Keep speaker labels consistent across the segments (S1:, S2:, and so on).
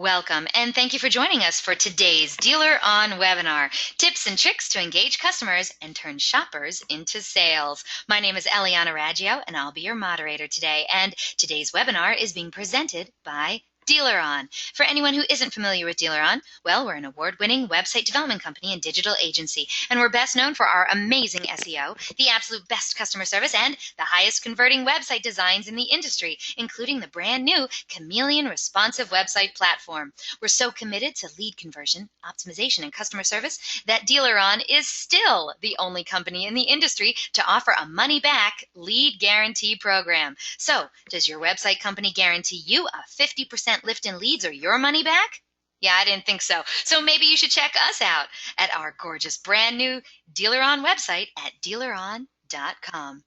S1: Welcome, and thank you for joining us for today's DealerOn webinar, Tips and Tricks to Engage Customers and Turn Shoppers into Sales. My name is Eliana Raggio, and I'll be your moderator today. And today's webinar is being presented by DealerOn. For anyone who isn't familiar with DealerOn, well, we're an award-winning website development company and digital agency, and we're best known for our amazing SEO, the absolute best customer service, and the highest converting website designs in the industry, including the brand new Chameleon responsive website platform. We're so committed to lead conversion, optimization, and customer service that DealerOn is still the only company in the industry to offer a money-back lead guarantee program. So, does your website company guarantee you a 50% lift in leads or your money back? Yeah, I didn't think so. So maybe you should check us out at our gorgeous brand new DealerOn website at DealerOn.com.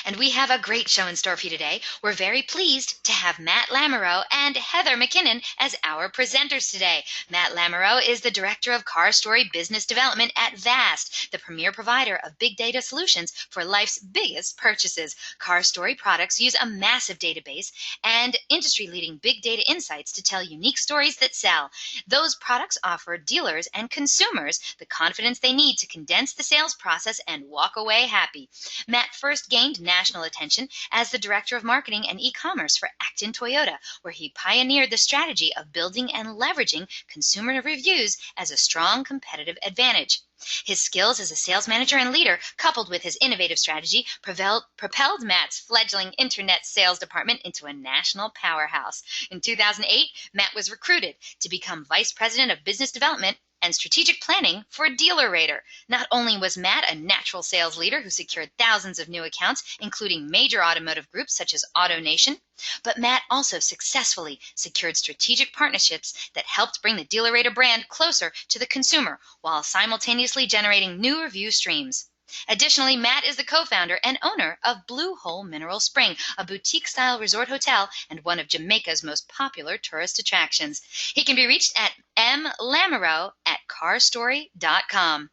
S1: And we have a great show in store for you today. We're very pleased to have Matt Lamoureux and Heather MacKinnon as our presenters today. Matt Lamoureux is the Director of CarStory Business Development at Vast, the premier provider of big data solutions for life's biggest purchases. CarStory products use a massive database and industry-leading big data insights to tell unique stories that sell. Those products offer dealers and consumers the confidence they need to condense the sales process and walk away happy. Matt first gained national attention as the Director of Marketing and E-commerce for Acton Toyota, where he pioneered the strategy of building and leveraging consumer reviews as a strong competitive advantage. His skills as a sales manager and leader, coupled with his innovative strategy, propelled Matt's fledgling internet sales department into a national powerhouse. In 2008, Matt was recruited to become Vice President of Business Development and Strategic Planning for DealerRater. Not only was Matt a natural sales leader who secured thousands of new accounts, including major automotive groups such as AutoNation, but Matt also successfully secured strategic partnerships that helped bring the DealerRater brand closer to the consumer while simultaneously generating new review streams. Additionally, Matt is the co-founder and owner of Blue Hole Mineral Spring, a boutique-style resort hotel and one of Jamaica's most popular tourist attractions. He can be reached at mlamoureux@carstory.com.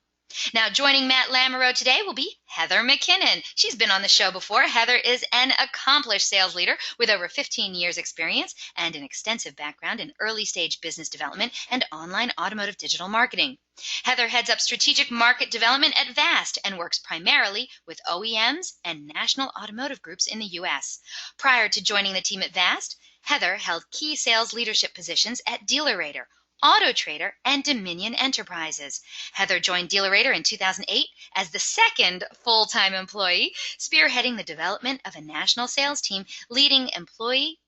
S1: Now, joining Matt Lamoureux today will be Heather MacKinnon. She's been on the show before. Heather is an accomplished sales leader with over 15 years experience and an extensive background in early-stage business development and online automotive digital marketing. Heather heads up strategic market development at Vast and works primarily with OEMs and national automotive groups in the U.S. Prior to joining the team at Vast, Heather held key sales leadership positions at DealerRater, AutoTrader, and Dominion Enterprises. Heather joined DealerRater in 2008 as the second full-time employee, spearheading the development of a national sales team, leading employee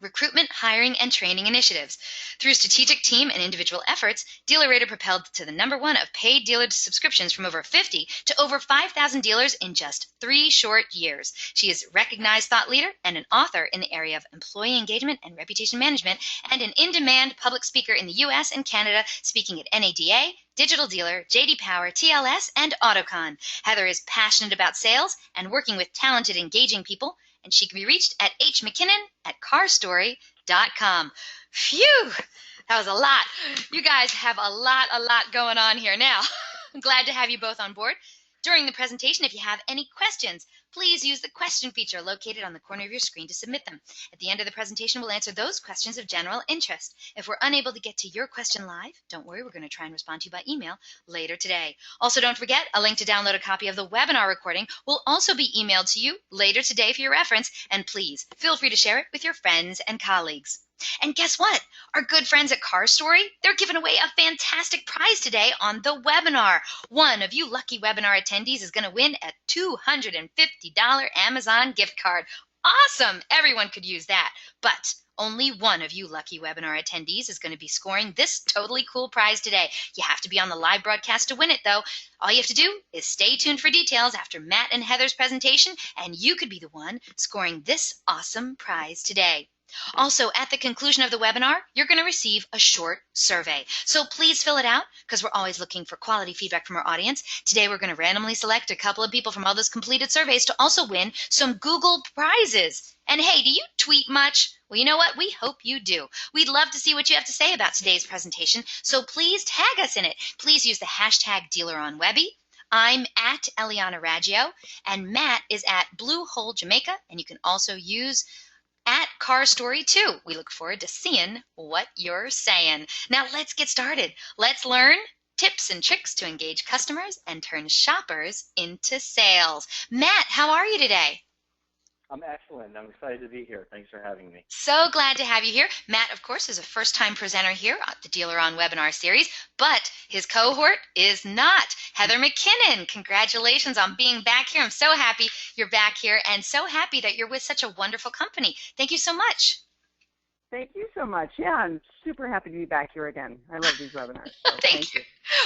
S1: recruitment, hiring, and training initiatives. Through strategic team and individual efforts, DealerRater propelled to the #1 of paid dealer subscriptions from over 50 to over 5,000 dealers in just 3 short years. She is a recognized thought leader and an author in the area of employee engagement and reputation management, and an in-demand public speaker in the U.S. and Canada, speaking at NADA, Digital Dealer, JD Power, TLS, and AutoCon. Heather is passionate about sales and working with talented, engaging people, and she can be reached at hmckinnon@carstory.com. Phew, that was a lot. You guys have a lot going on here now. I'm glad to have you both on board. During the presentation, if you have any questions, please use the question feature located on the corner of your screen to submit them. At the end of the presentation, we'll answer those questions of general interest. If we're unable to get to your question live, don't worry, we're going to try and respond to you by email later today. Also, don't forget, a link to download a copy of the webinar recording will also be emailed to you later today for your reference, and please feel free to share it with your friends and colleagues. And guess what? Our good friends at CarStory, they're giving away a fantastic prize today on the webinar. One of you lucky webinar attendees is going to win a $250 Amazon gift card. Awesome! Everyone could use that. But only one of you lucky webinar attendees is going to be scoring this totally cool prize today. You have to be on the live broadcast to win it, though. All you have to do is stay tuned for details after Matt and Heather's presentation, and you could be the one scoring this awesome prize today. Also, at the conclusion of the webinar, you're going to receive a short survey. So please fill it out because we're always looking for quality feedback from our audience. Today, we're going to randomly select a couple of people from all those completed surveys to also win some Google prizes. And hey, do you tweet much? Well, you know what? We hope you do. We'd love to see what you have to say about today's presentation, so please tag us in it. Please use the hashtag DealerOnWebby. I'm at Eliana Raggio, and Matt is at Blue Hole Jamaica, and you can also use at CarStory too. We look forward to seeing what you're saying. Now let's get started. Let's learn tips and tricks to engage customers and turn shoppers into sales. Matt, how are you today?
S2: I'm excellent. I'm excited to be here. Thanks for having me.
S1: So glad to have you here. Matt, of course, is a first-time presenter here at the DealerOn webinar series, but his cohort is not. Heather MacKinnon, congratulations on being back here. I'm so happy you're back here and so happy that you're with such a wonderful company. Thank you so much.
S3: Thank you so much. Yeah, I'm super happy to be back here again. I love these webinars. So
S1: Thank you.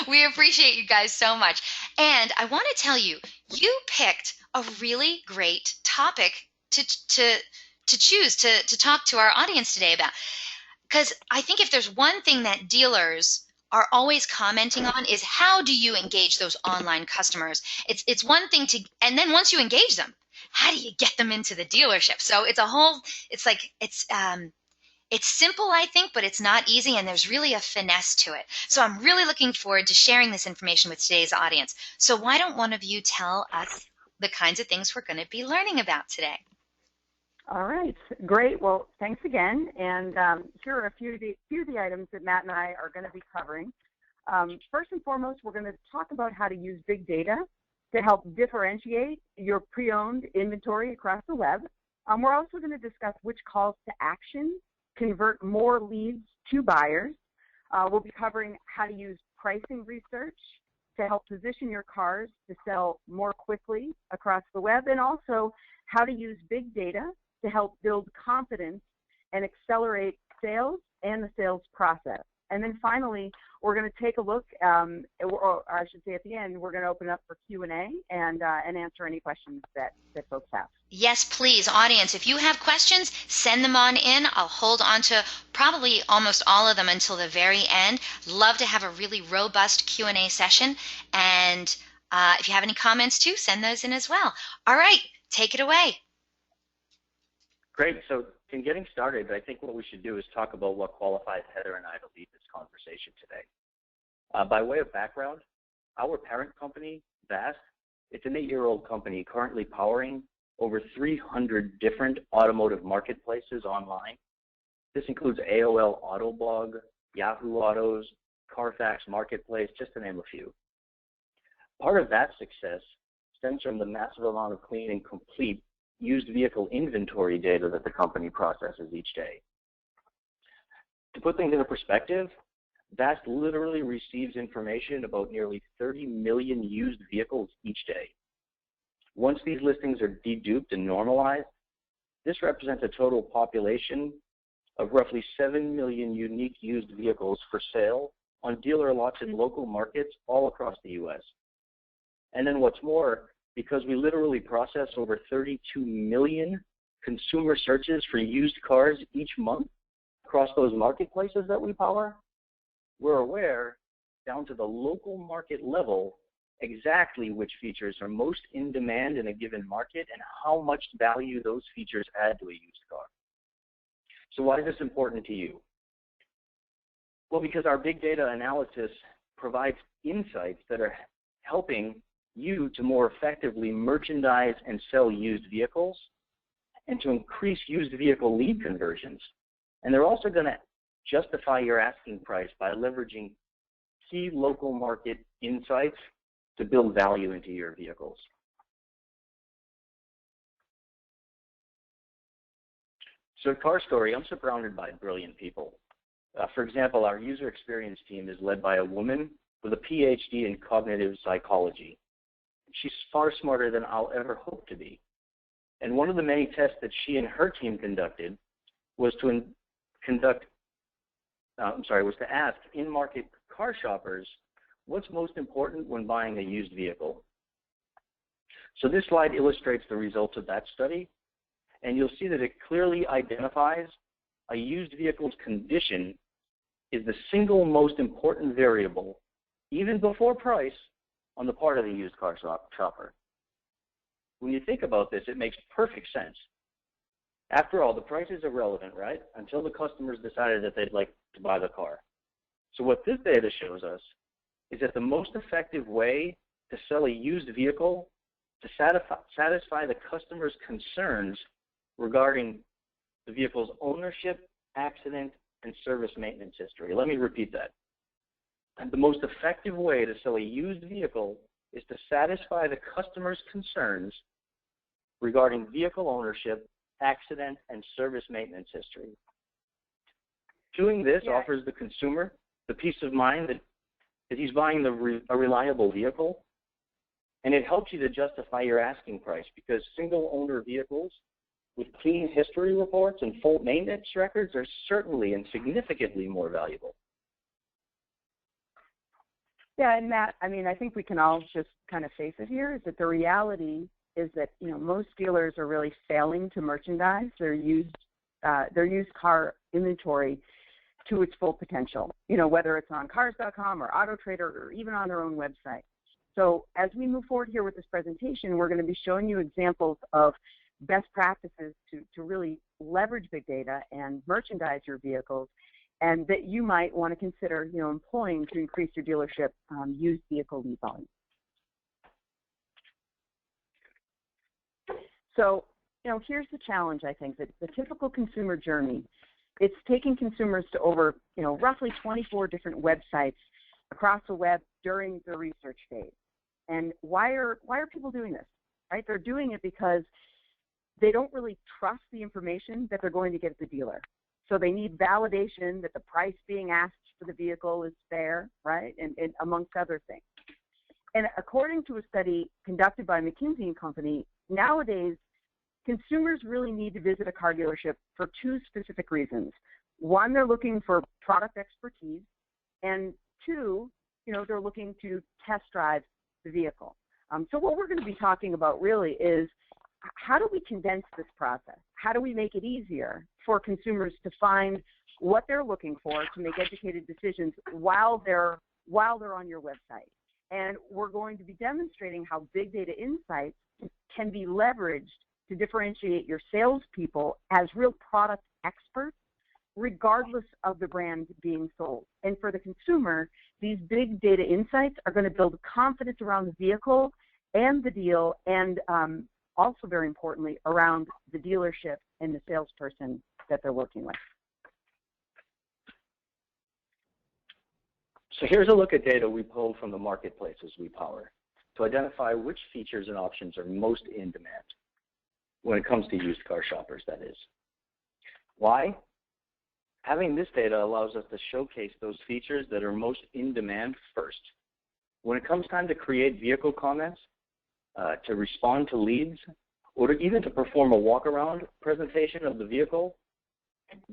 S1: We appreciate you guys so much. And I want to tell you, you picked a really great topic to choose to talk to our audience today about. Because I think if there's one thing that dealers are always commenting on is how do you engage those online customers? It's one thing to, and then once you engage them, how do you get them into the dealership? So it's a whole, it's simple, I think, but it's not easy, and there's really a finesse to it. So I'm really looking forward to sharing this information with today's audience. So why don't one of you tell us the kinds of things we're going to be learning about today?
S3: All right, great. Well, thanks again. And here are a few of the items that Matt and I are going to be covering. First and foremost, we're going to talk about how to use big data to help differentiate your pre-owned inventory across the web. We're also going to discuss which calls to action convert more leads to buyers. We'll be covering how to use pricing research to help position your cars to sell more quickly across the web, and also how to use big data to help build confidence and accelerate sales and the sales process. And then finally, we're going to take a look, or I should say at the end, we're going to open up for Q&A and answer any questions that folks have.
S1: Yes, please. Audience, if you have questions, send them on in. I'll hold on to probably almost all of them until the very end. Love to have a really robust Q&A session. And if you have any comments too, send those in as well. All right, take it away.
S2: Great. So in getting started, I think what we should do is talk about what qualifies Heather and I to lead this conversation today. By way of background, our parent company, VAST, it's an 8-year-old company currently powering over 300 different automotive marketplaces online. This includes AOL Autoblog, Yahoo Autos, Carfax Marketplace, just to name a few. Part of that success stems from the massive amount of clean and complete used vehicle inventory data that the company processes each day. To put things into perspective, VAST literally receives information about nearly 30 million used vehicles each day. Once these listings are deduped and normalized, this represents a total population of roughly 7 million unique used vehicles for sale on dealer lots in local markets all across the U.S. And then what's more, because we literally process over 32 million consumer searches for used cars each month across those marketplaces that we power, we're aware, down to the local market level, exactly which features are most in demand in a given market and how much value those features add to a used car. So why is this important to you? Well, because our big data analysis provides insights that are helping you to more effectively merchandise and sell used vehicles and to increase used vehicle lead conversions. And they're also going to justify your asking price by leveraging key local market insights to build value into your vehicles. So at CarStory, I'm surrounded by brilliant people. For example, our user experience team is led by a woman with a PhD in cognitive psychology. She's far smarter than I'll ever hope to be. And one of the many tests that she and her team conducted was to ask in-market car shoppers what's most important when buying a used vehicle. So this slide illustrates the results of that study, and you'll see that it clearly identifies a used vehicle's condition is the single most important variable, even before price, on the part of the used car shopper. When you think about this, it makes perfect sense. After all, the price is irrelevant, right? Until the customers decided that they'd like to buy the car. So what this data shows us is that the most effective way to sell a used vehicle to satisfy the customer's concerns regarding the vehicle's ownership, accident, and service maintenance history. Let me repeat that. And the most effective way to sell a used vehicle is to satisfy the customer's concerns regarding vehicle ownership, accident, and service maintenance history. Doing this offers the consumer the peace of mind that he's buying a reliable vehicle, and it helps you to justify your asking price, because single-owner vehicles with clean history reports and full maintenance records are certainly and significantly more valuable.
S3: Yeah, and Matt, I mean, I think we can all just kind of face it here, is that the reality is that, you know, most dealers are really failing to merchandise their used car inventory to its full potential, you know, whether it's on cars.com or AutoTrader or even on their own website. So as we move forward here with this presentation, we're going to be showing you examples of best practices to really leverage big data and merchandise your vehicles, and that you might want to consider, you know, employing to increase your dealership used vehicle lead volume. So, you know, here's the challenge, I think, that the typical consumer journey, it's taking consumers to over, you know, roughly 24 different websites across the web during the research phase. And why are people doing this, right? They're doing it because they don't really trust the information that they're going to get at the dealer. So they need validation that the price being asked for the vehicle is fair, right? And amongst other things. And according to a study conducted by McKinsey & Company, nowadays, consumers really need to visit a car dealership for two specific reasons. One, they're looking for product expertise, and two, you know, they're looking to test drive the vehicle. So what we're going to be talking about really is how do we condense this process? How do we make it easier for consumers to find what they're looking for to make educated decisions while they're on your website? And we're going to be demonstrating how big data insights can be leveraged to differentiate your salespeople as real product experts, regardless of the brand being sold. And for the consumer, these big data insights are going to build confidence around the vehicle and the deal, and also very importantly, around the dealership and the salesperson that they're working with.
S2: So here's a look at data we pulled from the marketplaces we power to identify which features and options are most in demand when it comes to used car shoppers, that is. Why? Having this data allows us to showcase those features that are most in demand first. When it comes time to create vehicle comments, to respond to leads, or even to perform a walk-around presentation of the vehicle,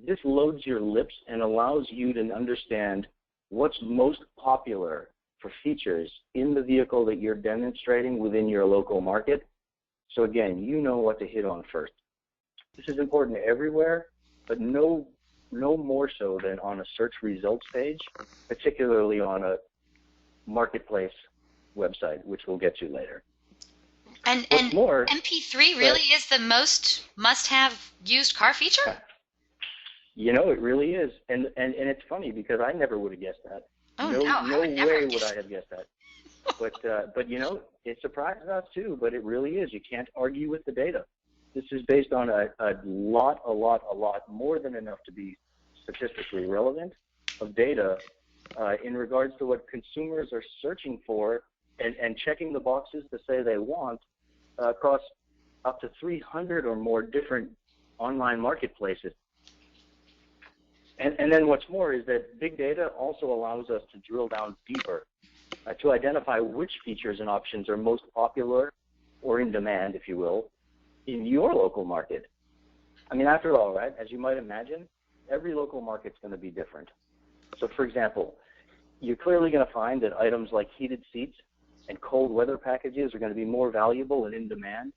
S2: this loads your lips and allows you to understand what's most popular for features in the vehicle that you're demonstrating within your local market. So again, you know what to hit on first. This is important everywhere, but no more so than on a search results page, particularly on a marketplace website, which we'll get to later.
S1: And
S2: more,
S1: MP3 really is the most must-have used car feature?
S2: You know, it really is. And it's funny because I never would have guessed that.
S1: Oh,
S2: no way would I have guessed that. But you know, it surprises us too, but it really is. You can't argue with the data. This is based on a lot more than enough to be statistically relevant of data in regards to what consumers are searching for and checking the boxes to say they want across up to 300 or more different online marketplaces. And then what's more is that big data also allows us to drill down deeper to identify which features and options are most popular or in demand, if you will, in your local market. I mean, after all, right, as you might imagine, every local market's going to be different. So, for example, you're clearly going to find that items like heated seats and cold weather packages are going to be more valuable and in demand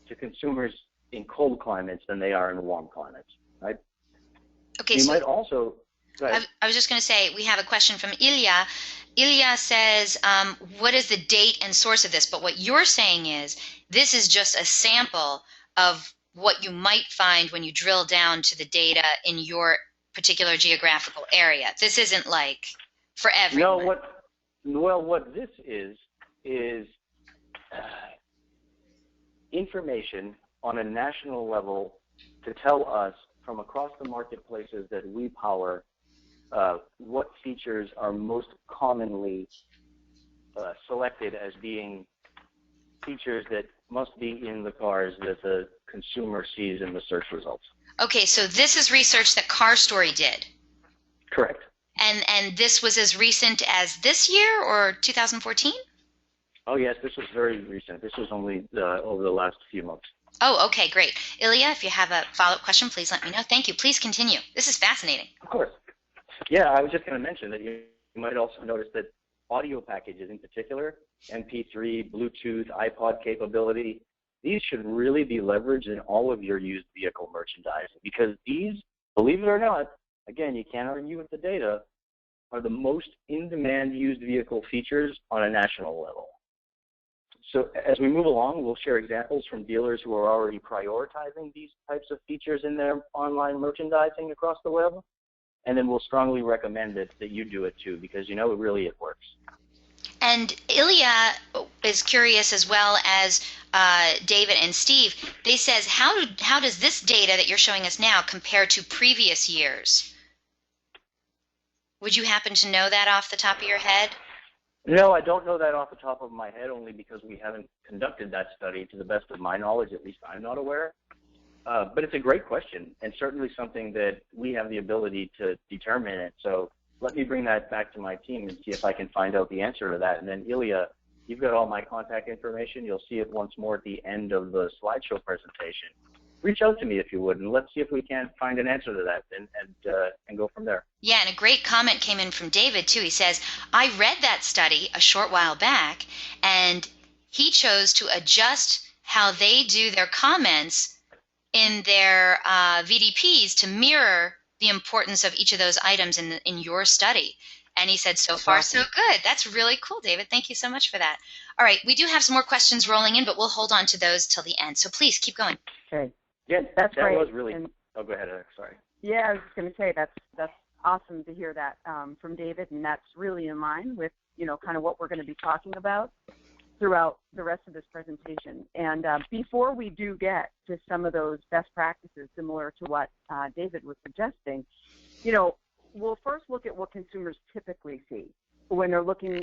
S2: to consumers in cold climates than they are in warm climates, right?
S1: Okay,
S2: you
S1: so
S2: might also,
S1: I was just going to say, we have a question from Ilya. Ilya says, what is the date and source of this? But what you're saying is, this is just a sample of what you might find when you drill down to the data in your particular geographical area. This isn't like for everyone.
S2: No, what this is information on a national level to tell us from across the marketplaces that we power, what features are most commonly selected as being features that must be in the cars that the consumer sees in the search results.
S1: Okay, so this is research that CarStory did.
S2: Correct.
S1: And this was as recent as this year or 2014?
S2: Oh, yes, this was very recent. This was only over the last few months.
S1: Oh, okay, great. Ilya, if you have a follow-up question, please let me know. Thank you. Please continue. This is fascinating.
S2: Of course. Yeah, I was just going to mention that you might also notice that audio packages in particular, MP3, Bluetooth, iPod capability, these should really be leveraged in all of your used vehicle merchandising because these, believe it or not, again, you can't argue with the data, are the most in-demand used vehicle features on a national level. So as we move along, we'll share examples from dealers who are already prioritizing these types of features in their online merchandising across the web. And then we'll strongly recommend that you do it too, because it works.
S1: And Ilya is curious as well as David and Steve. They says, how does this data that you're showing us now compare to previous years? Would you happen to know that off the top of your head?
S2: No, I don't know that off the top of my head, only because we haven't conducted that study. To the best of my knowledge, at least I'm not aware. But it's a great question, and certainly something that we have the ability to determine it. So let me bring that back to my team and see if I can find out the answer to that. And then, Ilya, you've got all my contact information. You'll see it once more at the end of the slideshow presentation. Reach out to me if you would, and let's see if we can't find an answer to that and go from there.
S1: Yeah, and a great comment came in from David, too. He says, I read that study a short while back, and he chose to adjust how they do their comments in their VDPs to mirror the importance of each of those items in your study. And he said, so far, so good. That's really cool, David. Thank you so much for that. All right, we do have some more questions rolling in, but we'll hold on to those till the end. So please keep going.
S3: Okay.
S2: Yeah,
S3: that's
S2: that
S3: great.
S2: Was really. Oh, go ahead, Eric. Sorry.
S3: Yeah, I was just going to say that's awesome to hear that from David, and that's really in line with kind of what we're going to be talking about throughout the rest of this presentation. And before we do get to some of those best practices similar to what David was suggesting, we'll first look at what consumers typically see when they're looking,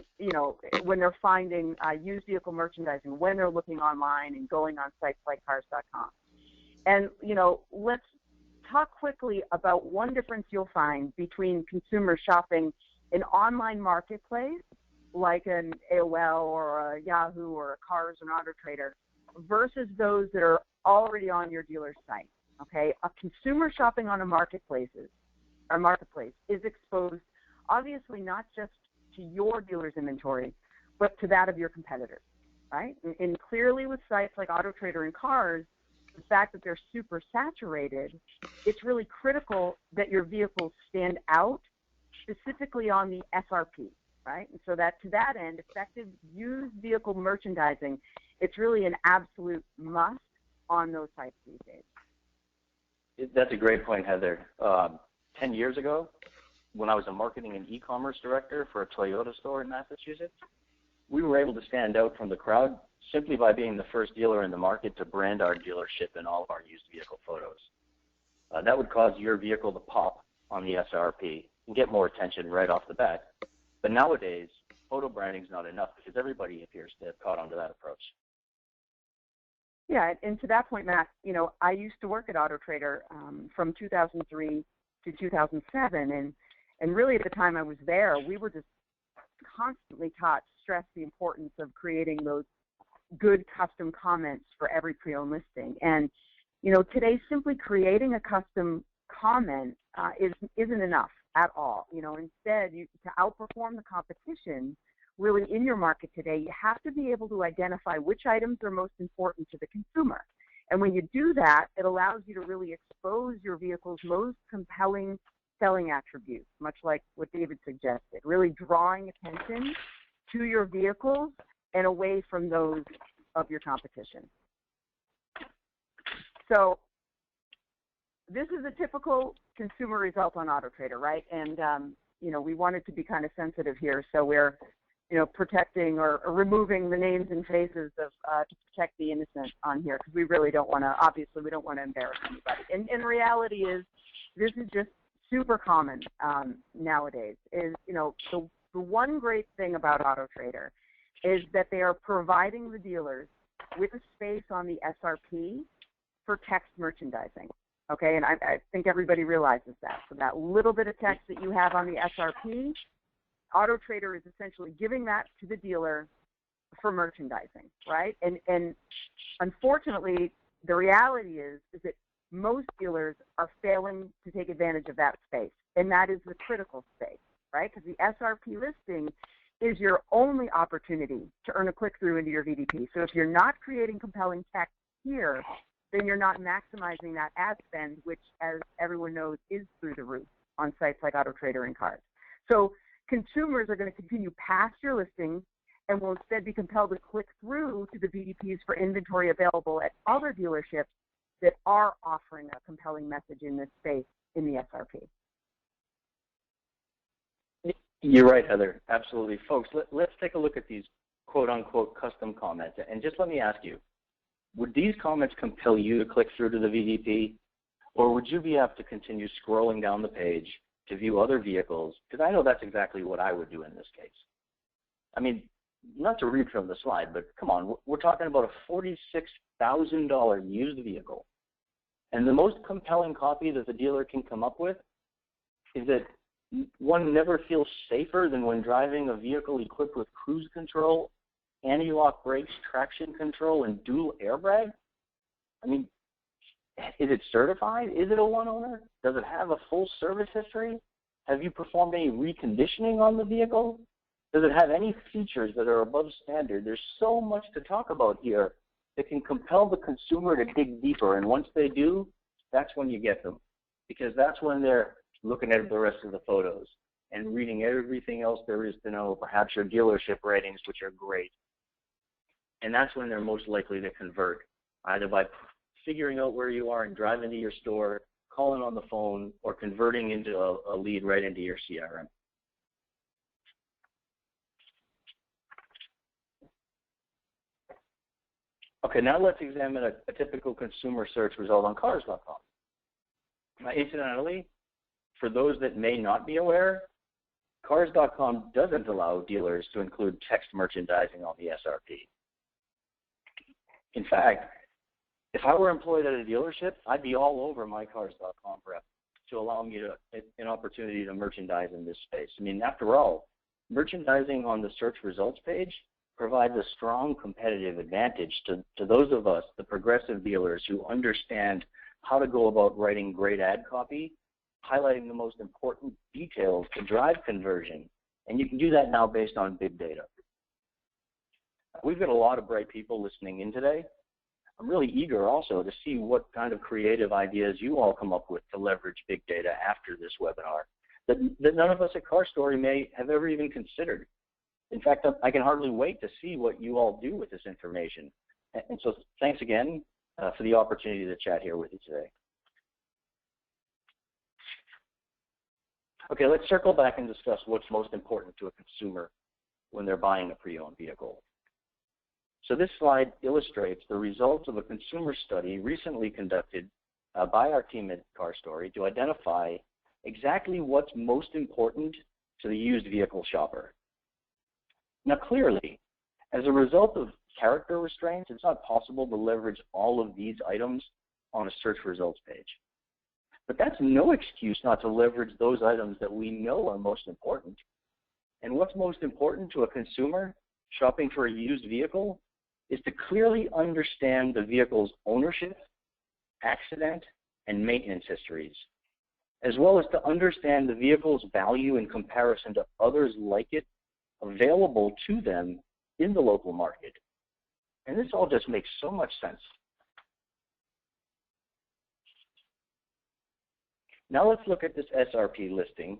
S3: when they're finding used vehicle merchandising, when they're looking online and going on sites like cars.com. And, let's talk quickly about one difference you'll find between consumers shopping an online marketplace like an AOL or a Yahoo or a Cars or an Auto Trader versus those that are already on your dealer's site, okay? A consumer shopping on a marketplace is exposed obviously not just to your dealer's inventory, but to that of your competitors, right? And clearly with sites like Auto Trader and Cars, the fact that they're super saturated, it's really critical that your vehicles stand out specifically on the SRP, right? And so that to that end, effective used vehicle merchandising, it's really an absolute must on those sites these days.
S2: That's a great point, Heather. 10 years ago, when I was a marketing and e-commerce director for a Toyota store in Massachusetts, we were able to stand out from the crowd simply by being the first dealer in the market to brand our dealership in all of our used vehicle photos. That would cause your vehicle to pop on the SRP and get more attention right off the bat. But nowadays, photo branding is not enough because everybody appears to have caught on to that approach.
S3: Yeah, and to that point, Matt, I used to work at Auto Trader from 2003 to 2007, and really at the time I was there, we were just constantly taught to stress the importance of creating those good custom comments for every pre-owned listing. And, today simply creating a custom comment isn't enough at all. Instead, to outperform the competition really in your market today, you have to be able to identify which items are most important to the consumer. And when you do that, it allows you to really expose your vehicle's most compelling selling attributes, much like what David suggested, really drawing attention to your vehicles and away from those of your competition. So this is a typical consumer result on Auto Trader, right? And, we wanted to be kind of sensitive here. So we're, protecting or removing the names and faces of to protect the innocent on here, because we really don't want to. Obviously, we don't want to embarrass anybody. And reality is, this is just super common nowadays. Is the one great thing about AutoTrader is that they are providing the dealers with a space on the SRP for text merchandising. Okay, and I think everybody realizes that. So that little bit of text that you have on the SRP, AutoTrader is essentially giving that to the dealer for merchandising, right? And unfortunately, the reality is that most dealers are failing to take advantage of that space, and that is the critical space, right? Because the SRP listing is your only opportunity to earn a click-through into your VDP. So if you're not creating compelling text here, then you're not maximizing that ad spend, which, as everyone knows, is through the roof on sites like AutoTrader and Cars. So consumers are going to continue past your listing and will instead be compelled to click through to the VDPs for inventory available at other dealerships that are offering a compelling message in this space in the SRP.
S2: You're right, Heather. Absolutely. Folks, let's take a look at these quote-unquote custom comments. And just let me ask you, would these comments compel you to click through to the VDP, or would you be apt to continue scrolling down the page to view other vehicles? Because I know that's exactly what I would do in this case. I mean, not to read from the slide, but come on, we're talking about a $46,000 used vehicle. And the most compelling copy that the dealer can come up with is that one never feels safer than when driving a vehicle equipped with cruise control, anti-lock brakes, traction control, and dual airbag. I mean, is it certified? Is it a one-owner? Does it have a full service history? Have you performed any reconditioning on the vehicle? Does it have any features that are above standard? There's so much to talk about here that can compel the consumer to dig deeper. And once they do, that's when you get them, because that's when they're looking at the rest of the photos and reading everything else there is to know, perhaps your dealership ratings, which are great. And that's when they're most likely to convert, either by figuring out where you are and driving to your store, calling on the phone, or converting into a lead right into your CRM. Okay, now let's examine a typical consumer search result on cars.com. Now, incidentally, for those that may not be aware, cars.com doesn't allow dealers to include text merchandising on the SRP. In fact, if I were employed at a dealership, I'd be all over my cars.com rep to allow me an opportunity to merchandise in this space. I mean, after all, merchandising on the search results page provides a strong competitive advantage to those of us, the progressive dealers, who understand how to go about writing great ad copy, highlighting the most important details to drive conversion. And you can do that now based on big data. We've got a lot of bright people listening in today. I'm really eager also to see what kind of creative ideas you all come up with to leverage big data after this webinar that none of us at CarStory may have ever even considered. In fact, I can hardly wait to see what you all do with this information. And so thanks again for the opportunity to chat here with you today. Okay, let's circle back and discuss what's most important to a consumer when they're buying a pre-owned vehicle. So this slide illustrates the results of a consumer study recently conducted by our team at CarStory to identify exactly what's most important to the used vehicle shopper. Now clearly, as a result of character restraints, it's not possible to leverage all of these items on a search results page. But that's no excuse not to leverage those items that we know are most important. And what's most important to a consumer shopping for a used vehicle is to clearly understand the vehicle's ownership, accident, and maintenance histories, as well as to understand the vehicle's value in comparison to others like it available to them in the local market. And this all just makes so much sense. Now let's look at this SRP listing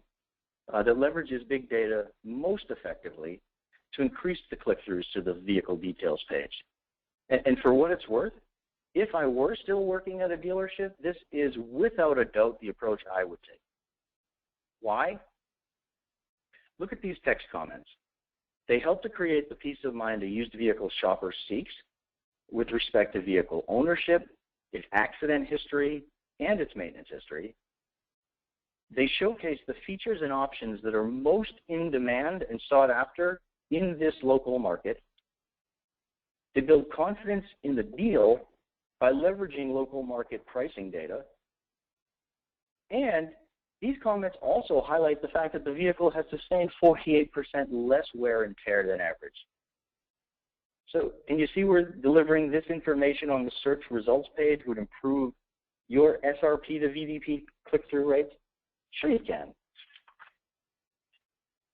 S2: that leverages big data most effectively to increase the click-throughs to the vehicle details page. And for what it's worth, if I were still working at a dealership, this is without a doubt the approach I would take. Why? Look at these text comments. They help to create the peace of mind a used vehicle shopper seeks with respect to vehicle ownership, its accident history, and its maintenance history. They showcase the features and options that are most in demand and sought after in this local market. They build confidence in the deal by leveraging local market pricing data. And these comments also highlight the fact that the vehicle has sustained 48% less wear and tear than average. So, and you see we're delivering this information on the search results page would improve your SRP to VDP click-through rates? Sure you can.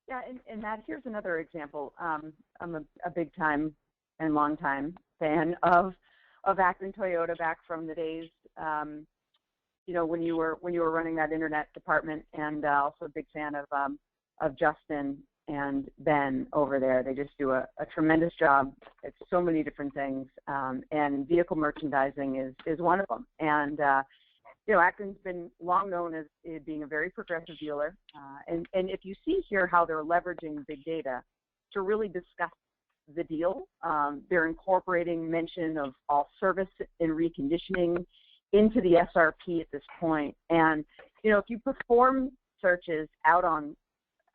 S3: Yeah, and Matt, here's another example. I'm a big time and long time fan of Akron Toyota back from the days, when you were running that internet department, and also a big fan of Justin and Ben over there. They just do a tremendous job at so many different things, and vehicle merchandising is one of them. And Akron's been long known as being a very progressive dealer, and if you see here how they're leveraging big data to really discuss the deal, they're incorporating mention of all service and reconditioning into the SRP at this point. And if you perform searches out on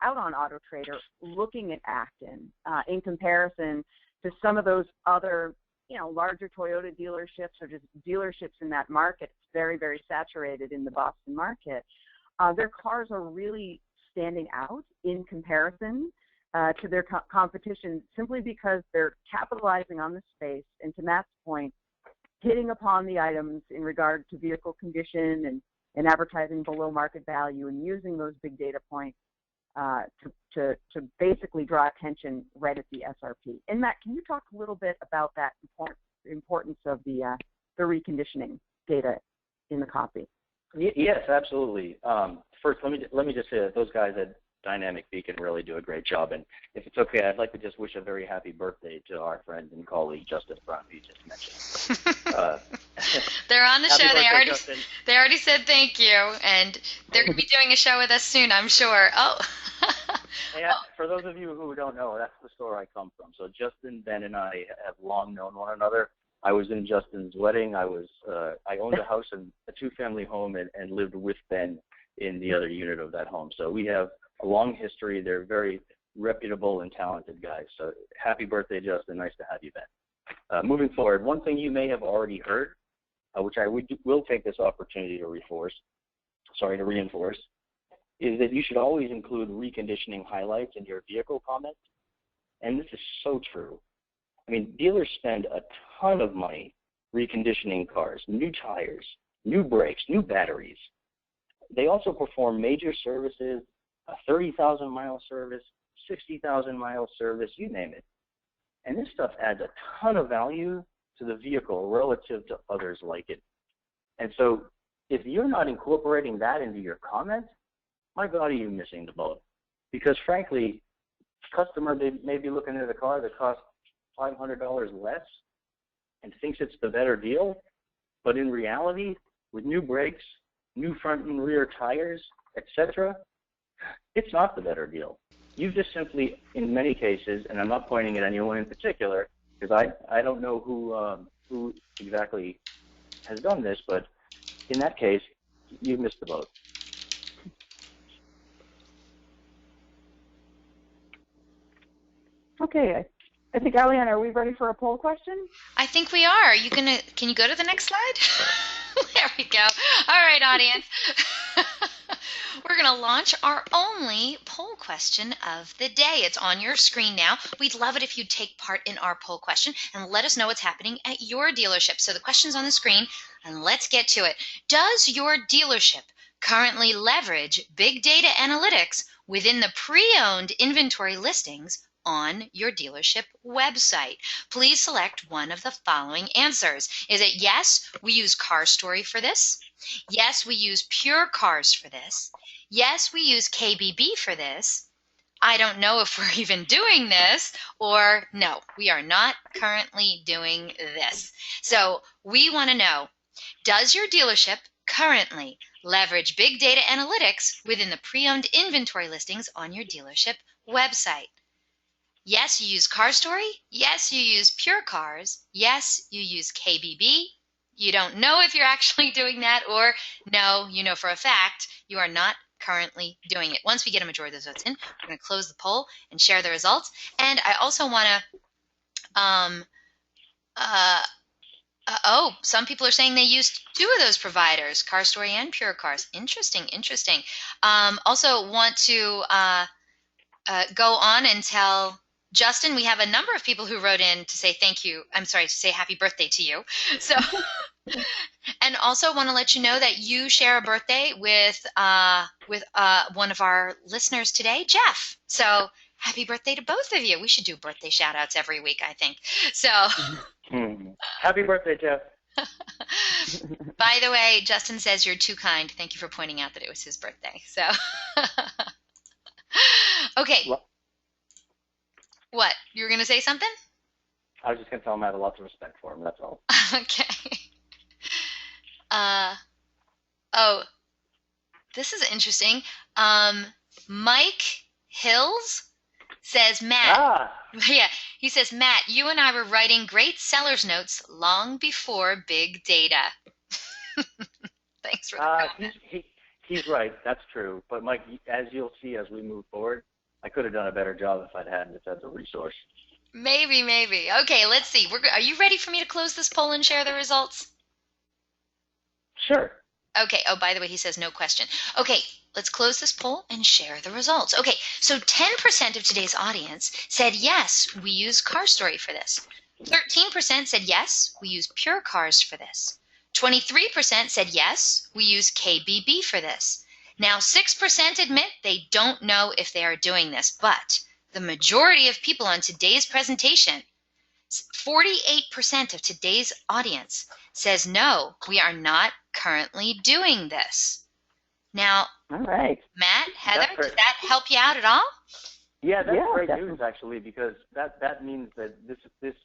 S3: Auto Trader looking at Acton in comparison to some of those other larger Toyota dealerships or just dealerships in that market, it's very, very saturated in the Boston market. Their cars are really standing out in comparison to their competition simply because they're capitalizing on the space, and to Matt's point, hitting upon the items in regard to vehicle condition and advertising below market value, and using those big data points to basically draw attention right at the SRP. And Matt, can you talk a little bit about that importance of the reconditioning data in the copy?
S2: Yes, absolutely. First, let me just say that those guys at Dynamic Beacon really do a great job. And if it's okay, I'd like to just wish a very happy birthday to our friend and colleague Justice Brown, who you just mentioned.
S1: They're on the show. They already said thank you, and they're going to be doing a show with us soon, I'm sure. Oh.
S2: Yeah, for those of you who don't know, that's the store I come from. So Justin, Ben, and I have long known one another. I was in Justin's wedding. I owned a house and a two-family home and lived with Ben in the other unit of that home. So we have a long history. They're very reputable and talented guys. So happy birthday, Justin. Nice to have you, Ben. Moving forward, one thing you may have already heard, which I will take this opportunity to reinforce, is that you should always include reconditioning highlights in your vehicle comments. And this is so true. I mean, dealers spend a ton of money reconditioning cars, new tires, new brakes, new batteries. They also perform major services, a 30,000-mile service, 60,000-mile service, you name it. And this stuff adds a ton of value to the vehicle relative to others like it. And so if you're not incorporating that into your comments, my God, are you missing the boat? Because frankly, a customer may be looking at a car that costs $500 less and thinks it's the better deal, but in reality, with new brakes, new front and rear tires, etc., it's not the better deal. You've just simply, in many cases, and I'm not pointing at anyone in particular, because I don't know who exactly has done this, but in that case, you've missed the boat.
S3: Okay, I think, Aliana, are we ready for a poll question?
S1: I think we are. Can you go to the next slide? There we go. All right, audience. We're going to launch our only poll question of the day. It's on your screen now. We'd love it if you'd take part in our poll question and let us know what's happening at your dealership. So the question's on the screen, and let's get to it. Does your dealership currently leverage big data analytics within the pre-owned inventory listings on your dealership website? Please select one of the following answers. Is it yes, we use CarStory for this? Yes, we use Pure Cars for this. Yes, we use KBB for this. I don't know if we're even doing this, or no, we are not currently doing this. So we want to know, does your dealership currently leverage big data analytics within the pre-owned inventory listings on your dealership website? Yes, you use CarStory. Yes, you use Pure Cars. Yes, you use KBB. You don't know if you're actually doing that, or no, you know for a fact you are not currently doing it. Once we get a majority of those votes in, we're going to close the poll and share the results. And I also want to, some people are saying they used two of those providers, CarStory and Pure Cars. Interesting, interesting. Also want to go on and tell Justin, we have a number of people who wrote in to say thank you. I'm sorry, to say happy birthday to you. So, and also want to let you know that you share a birthday with one of our listeners today, Jeff. So happy birthday to both of you. We should do birthday shout outs every week, I think. So
S2: happy birthday, Jeff.
S1: By the way, Justin says you're too kind. Thank you for pointing out that it was his birthday. So okay. What? You were going to say something?
S2: I was just going to tell him I have lots of respect for him. That's all.
S1: Okay. Oh, this is interesting. Mike Hills says, Matt. Yeah, he says, Matt, you and I were writing great seller's notes long before big data. Thanks for that.
S2: He's right. That's true. But Mike, as you'll see as we move forward, I could have done a better job if I'd had this as a resource.
S1: Maybe. Okay, let's see. Are you ready for me to close this poll and share the results?
S2: Sure.
S1: Okay. Oh, by the way, he says no question. Okay, let's close this poll and share the results. Okay, so 10% of today's audience said yes, we use CarStory for this. 13% said yes, we use Pure Cars for this. 23% said yes, we use KBB for this. Now, 6% admit they don't know if they are doing this, but the majority of people on today's presentation, 48% of today's audience, says no, we are not currently doing this. Now,
S3: all right,
S1: Matt, Heather, did that help you out at all?
S2: Yeah, that's great news, actually, because that means that this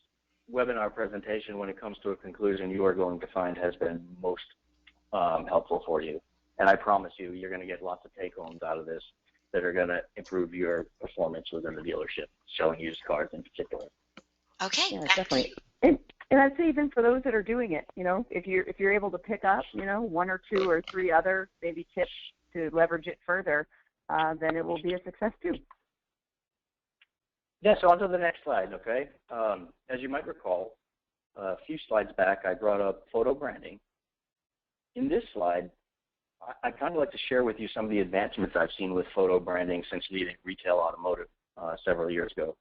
S2: webinar presentation, when it comes to a conclusion, you are going to find has been most helpful for you. And I promise you, you're going to get lots of take-homes out of this that are going to improve your performance within the dealership, showing used cars in particular.
S1: Okay.
S3: Yeah, definitely. And I'd say even for those that are doing it, if you're able to pick up, one or two or three other maybe tips to leverage it further, then it will be a success too.
S2: Yeah, so on to the next slide, okay? As you might recall, a few slides back, I brought up photo branding. In this slide, I'd kind of like to share with you some of the advancements I've seen with photo branding since leaving retail automotive several years ago.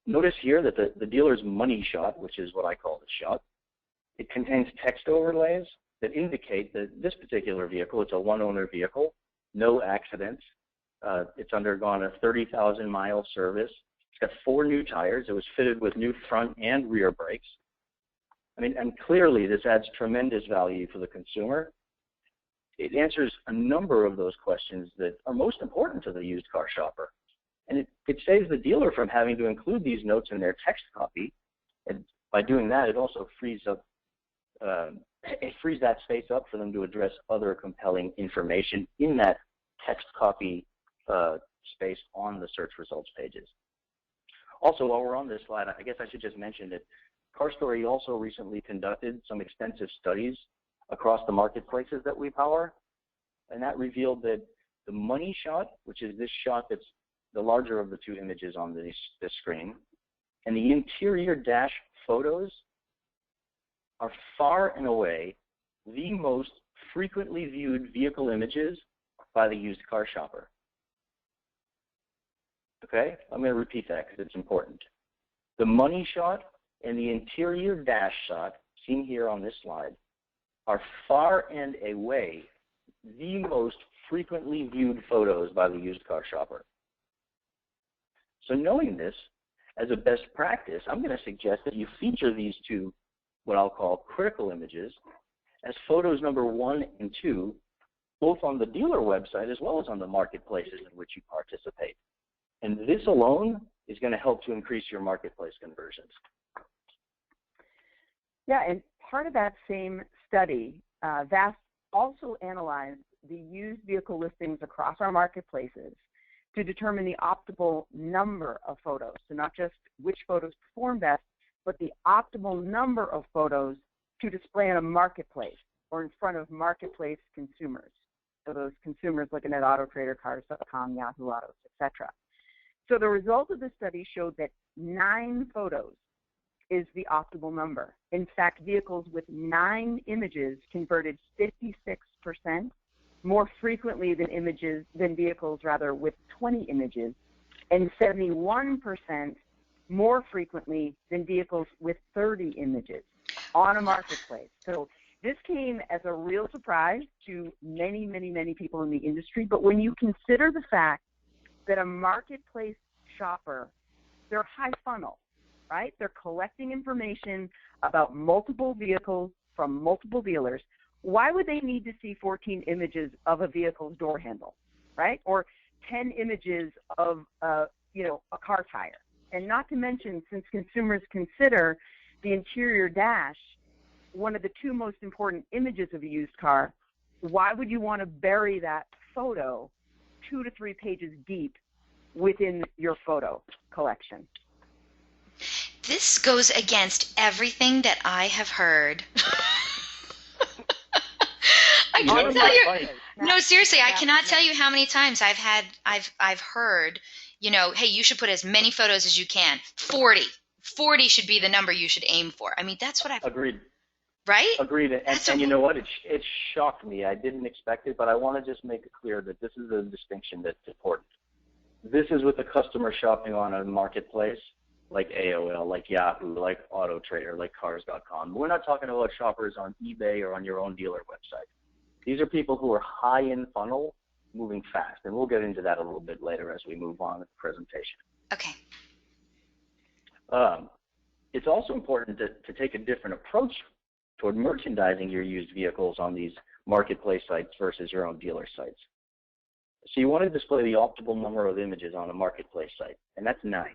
S2: Notice here that the dealer's money shot, which is what I call the shot, it contains text overlays that indicate that this particular vehicle, it's a one-owner vehicle, no accidents. It's undergone a 30,000-mile service. It's got 4 new tires. It was fitted with new front and rear brakes. I mean, and clearly this adds tremendous value for the consumer. It answers a number of those questions that are most important to the used car shopper. And it saves the dealer from having to include these notes in their text copy. And by doing that, it also frees that space up for them to address other compelling information in that text copy space on the search results pages. Also, while we're on this slide, I guess I should just mention that CarStory also recently conducted some extensive studies across the marketplaces that we power, and that revealed that the money shot, which is this shot that's the larger of the 2 images on this screen, and the interior dash photos are far and away the most frequently viewed vehicle images by the used car shopper. Okay, I'm going to repeat that because it's important. The money shot and the interior dash shot, seen here on this slide, are far and away the most frequently viewed photos by the used car shopper. So knowing this as a best practice, I'm going to suggest that you feature these 2, what I'll call critical images, as photos number 1 and 2, both on the dealer website as well as on the marketplaces in which you participate. And this alone is going to help to increase your marketplace conversions.
S3: Yeah, and part of that same study, VAST also analyzed the used vehicle listings across our marketplaces to determine the optimal number of photos. So not just which photos perform best, but the optimal number of photos to display in a marketplace or in front of marketplace consumers. So those consumers looking at AutoTrader, Cars.com, Yahoo Autos, etc. So the result of the study showed that 9 photos is the optimal number. In fact, vehicles with 9 images converted 56% more frequently than vehicles with 20 images, and 71% more frequently than vehicles with 30 images on a marketplace. So this came as a real surprise to many, many, many people in the industry. But when you consider the fact that a marketplace shopper, they're high funnel, right? They're collecting information about multiple vehicles from multiple dealers. Why would they need to see 14 images of a vehicle's door handle, right? Or 10 images of a car tire? And not to mention, since consumers consider the interior dash one of the 2 most important images of a used car, why would you want to bury that photo 2 to 3 pages deep within your photo collection?
S1: This goes against everything that I have heard. I can't tell you. No, seriously, I cannot tell you how many times I've heard, hey, you should put as many photos as you can. 40 should be the number you should aim for. I mean, that's what I've
S2: Agreed.
S1: Right?
S2: Agreed. And you know what? It shocked me. I didn't expect it, but I want to just make it clear that this is a distinction that's important. This is with the customer shopping on a marketplace like AOL, like Yahoo, like AutoTrader, like Cars.com. We're not talking about shoppers on eBay or on your own dealer website. These are people who are high in funnel, moving fast, and we'll get into that a little bit later as we move on with the presentation.
S1: Okay.
S2: It's also important to take a different approach toward merchandising your used vehicles on these marketplace sites versus your own dealer sites. So you want to display the optimal number of images on a marketplace site, and that's 9.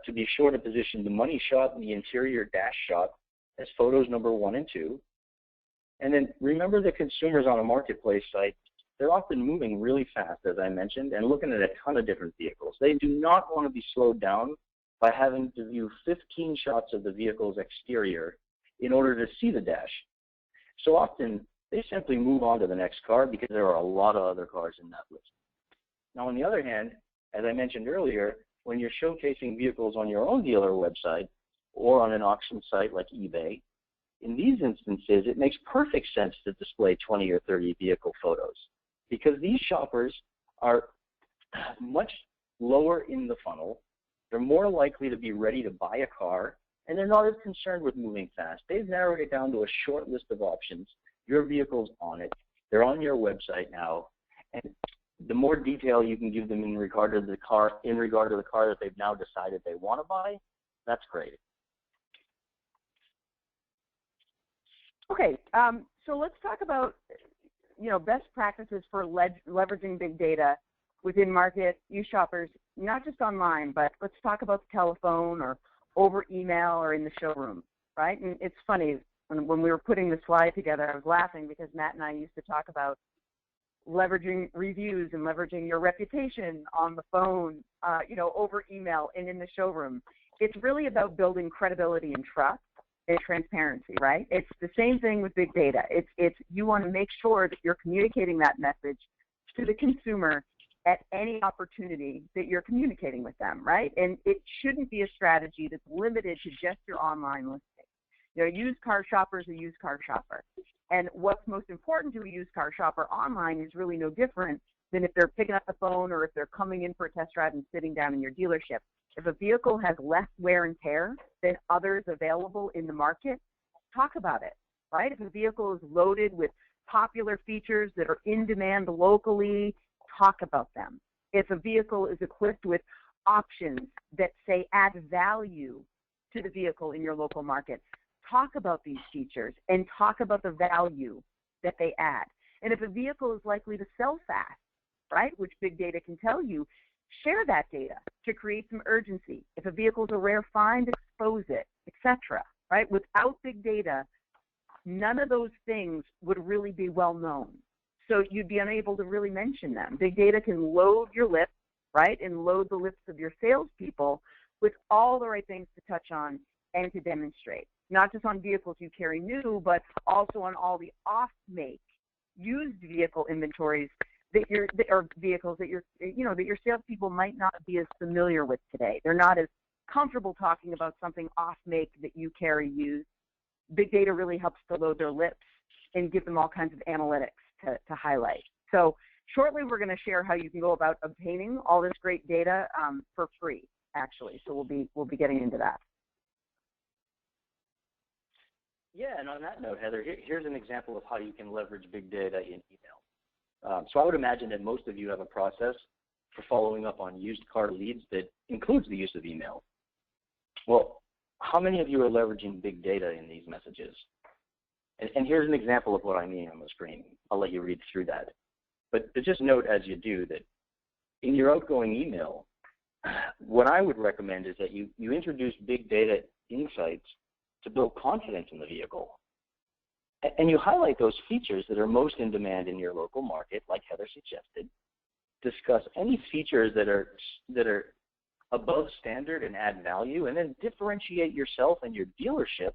S2: To be sure to position the money shot and the interior dash shot as photos number 1 and 2. And then remember that consumers on a marketplace site, they're often moving really fast, as I mentioned, and looking at a ton of different vehicles. They do not want to be slowed down by having to view 15 shots of the vehicle's exterior in order to see the dash. So often, they simply move on to the next car because there are a lot of other cars in that list. Now, on the other hand, as I mentioned earlier, when you're showcasing vehicles on your own dealer website or on an auction site like eBay, in these instances, it makes perfect sense to display 20 or 30 vehicle photos because these shoppers are much lower in the funnel. They're more likely to be ready to buy a car, and they're not as concerned with moving fast. They've narrowed it down to a short list of options. Your vehicle's on it. They're on your website now, and the more detail you can give them in regard to the car that they've now decided they want to buy, that's great.
S3: Okay, so let's talk about best practices for leveraging big data within market used shoppers, not just online, but let's talk about the telephone or over email or in the showroom, right? And it's funny, when we were putting the slide together, I was laughing because Matt and I used to talk about leveraging reviews and leveraging your reputation on the phone, over email and in the showroom. It's really about building credibility and trust and transparency, right? It's the same thing with big data. It's you want to make sure that you're communicating that message to the consumer at any opportunity that you're communicating with them, right? And it shouldn't be a strategy that's limited to just your online listing. Used car shopper is a used car shopper. And what's most important to a used car shopper online is really no different than if they're picking up the phone or if they're coming in for a test drive and sitting down in your dealership. If a vehicle has less wear and tear than others available in the market, talk about it, right? If a vehicle is loaded with popular features that are in demand locally, talk about them. If a vehicle is equipped with options that say add value to the vehicle in your local market, talk about these features and talk about the value that they add. And if a vehicle is likely to sell fast, right, which big data can tell you, share that data to create some urgency. If a vehicle is a rare find, expose it, etc. Right? Without big data, none of those things would really be well known. So you'd be unable to really mention them. Big data can load your list right? And load the lips of your salespeople with all the right things to touch on and to demonstrate, not just on vehicles you carry new, but also on all the off-make used vehicle inventories or vehicles that your salespeople might not be as familiar with today. They're not as comfortable talking about something off-make that you carry used. Big data really helps to load their lips and give them all kinds of analytics to highlight. So shortly, we're going to share how you can go about obtaining all this great data for free, actually. So we'll be getting into that.
S2: Yeah, and on that note, Heather, here's an example of how you can leverage big data in email. So I would imagine that most of you have a process for following up on used car leads that includes the use of email. Well, how many of you are leveraging big data in these messages? And here's an example of what I mean on the screen. I'll let you read through that. But just note as you do that in your outgoing email, what I would recommend is that you introduce big data insights to build confidence in the vehicle. And you highlight those features that are most in demand in your local market, like Heather suggested. Discuss any features that are above standard and add value, and then differentiate yourself and your dealership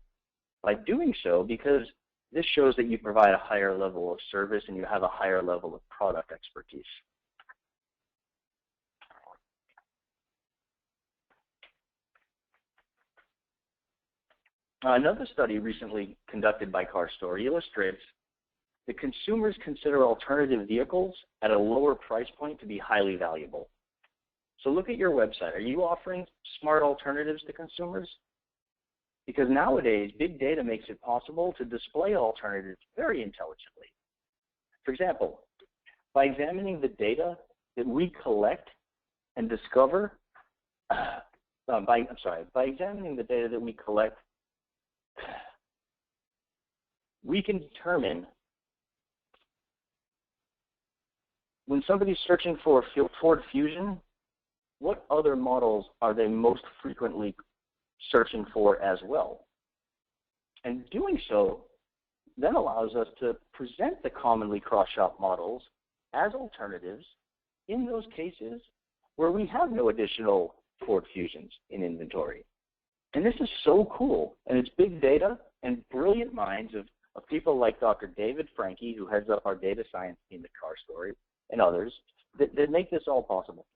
S2: by doing so, because this shows that you provide a higher level of service and you have a higher level of product expertise. Another study recently conducted by CarStory illustrates that consumers consider alternative vehicles at a lower price point to be highly valuable. So look at your website. Are you offering smart alternatives to consumers? Because nowadays, big data makes it possible to display alternatives very intelligently. For example, by examining the data that we collect and discover, by examining the data that we collect, we can determine when somebody's searching for a Ford Fusion, what other models are they most frequently searching for as well. And doing so then allows us to present the commonly cross-shop models as alternatives in those cases where we have no additional Ford Fusions in inventory. And this is so cool, and it's big data and brilliant minds of people like Dr. David Franke, who heads up our data science team at CarStory, and others that make this all possible.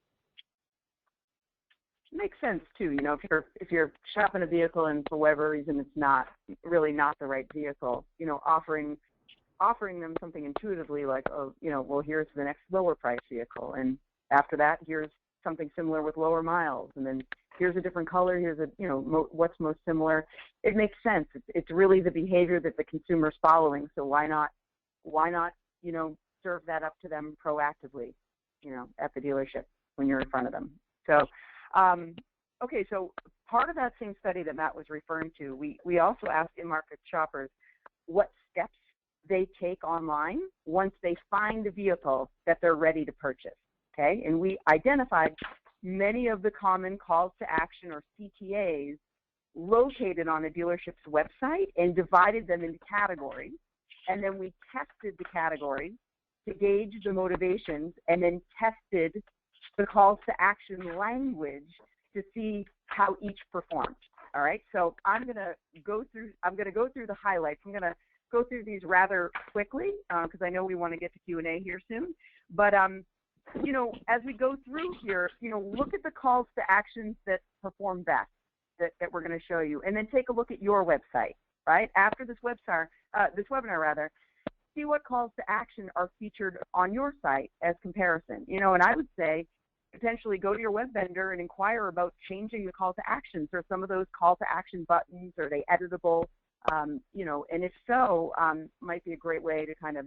S3: Makes sense too. You know, if you're shopping a vehicle and for whatever reason it's not the right vehicle, you know, offering them something intuitively like, oh, you know, well, here's the next lower price vehicle, and after that, here's something similar with lower miles, and then here's a different color. Here's what's most similar. It makes sense. It's really the behavior that the consumer's following. So why not you know, serve that up to them proactively, you know, at the dealership when you're in front of them. So. Okay, so part of that same study that Matt was referring to, we also asked in-market shoppers what steps they take online once they find a vehicle that they're ready to purchase, okay? And we identified many of the common calls to action, or CTAs, located on a dealership's website and divided them into categories. And then we tested the categories to gauge the motivations, and then tested the calls to action language to see how each performed. All right, so I'm going to go through the highlights. I'm going to go through these rather quickly because I know we want to get to Q&A here soon. But you know, as we go through here, you know, look at the calls to actions that perform best that we're going to show you, and then take a look at your website. Right after this webinar, see what calls to action are featured on your site as comparison. You know, and I would say, potentially go to your web vendor and inquire about changing the call to actions. Are some of those call to action buttons, are they editable? You know, and if so, might be a great way to kind of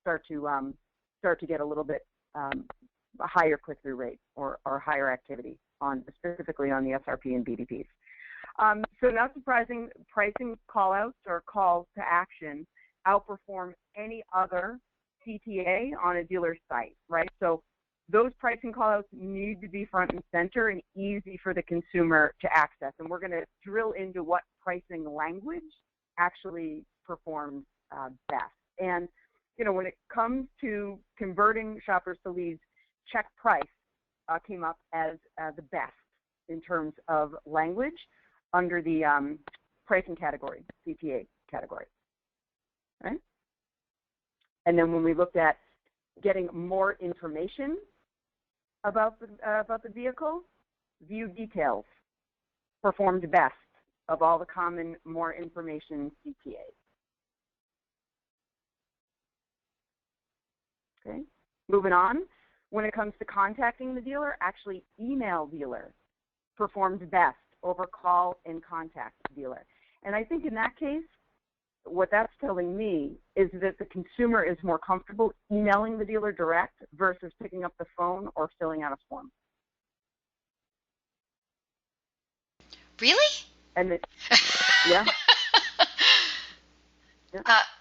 S3: start to get a little bit a higher click-through rate or higher activity specifically on the SRP and BDPs. So not surprising, pricing call-outs or calls to action outperform any other CTA on a dealer's site, right? So those pricing callouts need to be front and center and easy for the consumer to access. And we're going to drill into what pricing language actually performs best. And, you know, when it comes to converting shoppers to leads, check price came up as the best in terms of language under the pricing category, CPA category, right? And then when we looked at getting more information about the vehicle, view details performed best of all the common more information CPAs. Okay, moving on. When it comes to contacting the dealer, actually email dealer performed best over call and contact dealer. And I think in that case, what that's telling me is that the consumer is more comfortable emailing the dealer direct versus picking up the phone or filling out a form.
S1: Really?
S3: And yeah.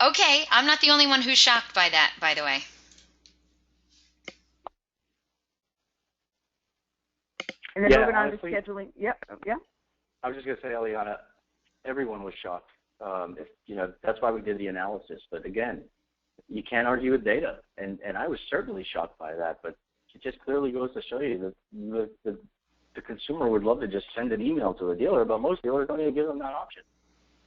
S1: Okay, I'm not the only one who's shocked by that, by the way.
S3: And then moving
S2: honestly,
S3: on to scheduling. Yep. Yeah.
S2: I was just going to say, Eliana, everyone was shocked. That's why we did the analysis. But again, you can't argue with data, and I was certainly shocked by that. But it just clearly goes to show you that the consumer would love to just send an email to a dealer, but most dealers don't even give them that option.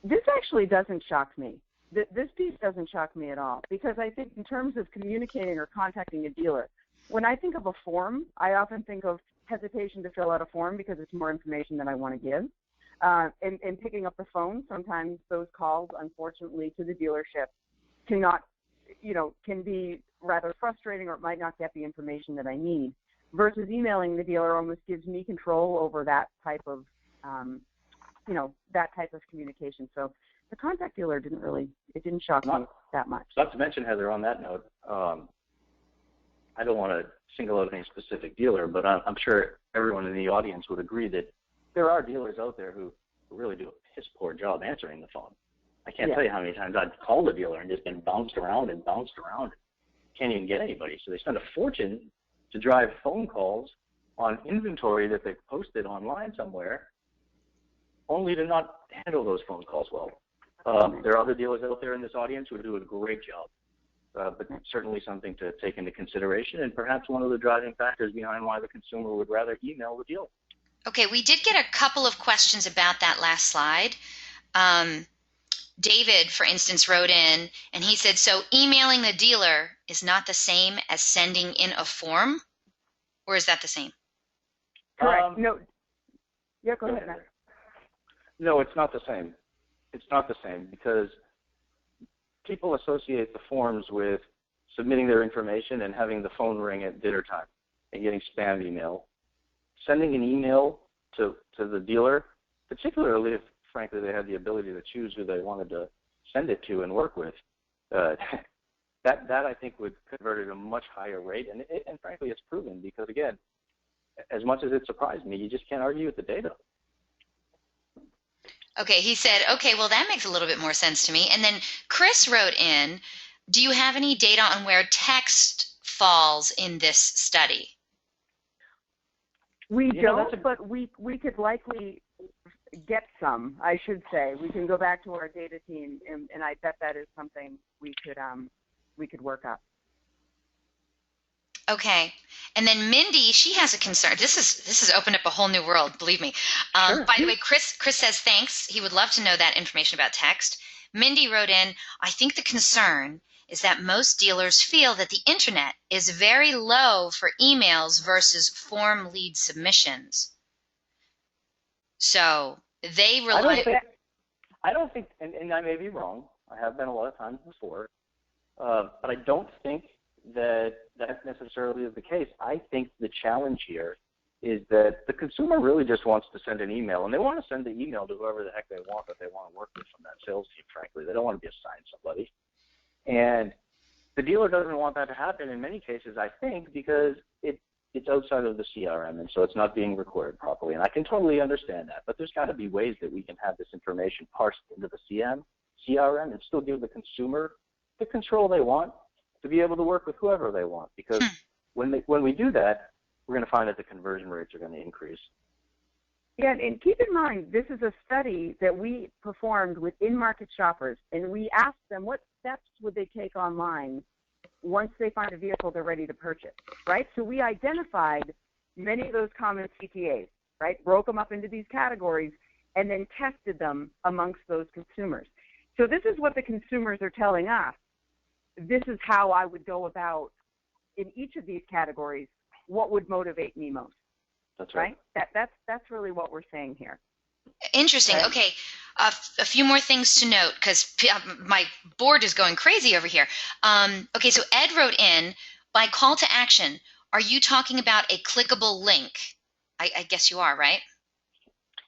S3: This actually doesn't shock me. This piece doesn't shock me at all, because I think in terms of communicating or contacting a dealer, when I think of a form, I often think of hesitation to fill out a form because it's more information than I want to give. And picking up the phone, sometimes those calls, unfortunately, to the dealership can be rather frustrating, or it might not get the information that I need. Versus emailing the dealer almost gives me control over that type of, communication. So the contact dealer didn't shock me that much.
S2: Not to mention, Heather, on that note, I don't want to single out any specific dealer, but I'm sure everyone in the audience would agree that there are dealers out there who really do a piss poor job answering the phone. I can't tell you how many times I've called a dealer and just been bounced around and can't even get anybody. So they spend a fortune to drive phone calls on inventory that they've posted online somewhere, only to not handle those phone calls well. There are other dealers out there in this audience who do a great job, but certainly something to take into consideration, and perhaps one of the driving factors behind why the consumer would rather email the dealer.
S1: Okay, we did get a couple of questions about that last slide. David, for instance, wrote in, and he said, so emailing the dealer is not the same as sending in a form, or is that the same?
S3: Correct. No. Yeah, go ahead, Matt.
S2: No, it's not the same. It's not the same, because people associate the forms with submitting their information and having the phone ring at dinner time and getting spam email. Sending an email to the dealer, particularly if, frankly, they had the ability to choose who they wanted to send it to and work with, that I think would convert at a much higher rate. And frankly, it's proven, because, again, as much as it surprised me, you just can't argue with the data.
S1: Okay, he said, okay, well, that makes a little bit more sense to me. And then Chris wrote in, do you have any data on where text falls in this study?
S3: We don't, but we could likely get some, I should say. We can go back to our data team, and I bet that is something we could work up.
S1: Okay. And then Mindy, she has a concern. This has opened up a whole new world, believe me.
S2: Sure.
S1: By the way, Chris says thanks. He would love to know that information about text. Mindy wrote in, I think the concern is that most dealers feel that the internet is very low for emails versus form lead submissions. So they rely...
S2: I don't think, and I may be wrong, I have been a lot of times before, but I don't think that necessarily is the case. I think the challenge here is that the consumer really just wants to send an email, and they want to send the email to whoever the heck they want that they want to work with from that sales team, frankly. They don't want to be assigned somebody. And the dealer doesn't want that to happen in many cases, I think, because it's outside of the CRM, and so it's not being recorded properly. And I can totally understand that, but there's got to be ways that we can have this information parsed into the CRM and still give the consumer the control they want to be able to work with whoever they want. Because when we do that, we're going to find that the conversion rates are going to increase.
S3: Yeah, and keep in mind, this is a study that we performed with in-market shoppers, and we asked them what steps would they take online once they find a vehicle they're ready to purchase, right? So we identified many of those common CTAs, right? Broke them up into these categories and then tested them amongst those consumers. So this is what the consumers are telling us. This is how I would go about in each of these categories. What would motivate me most?
S2: That's right.
S3: That's really what we're saying here.
S1: Interesting.
S3: Right?
S1: Okay, a few more things to note because my board is going crazy over here. Okay, so Ed wrote in, by call to action, are you talking about a clickable link? I guess you are, right?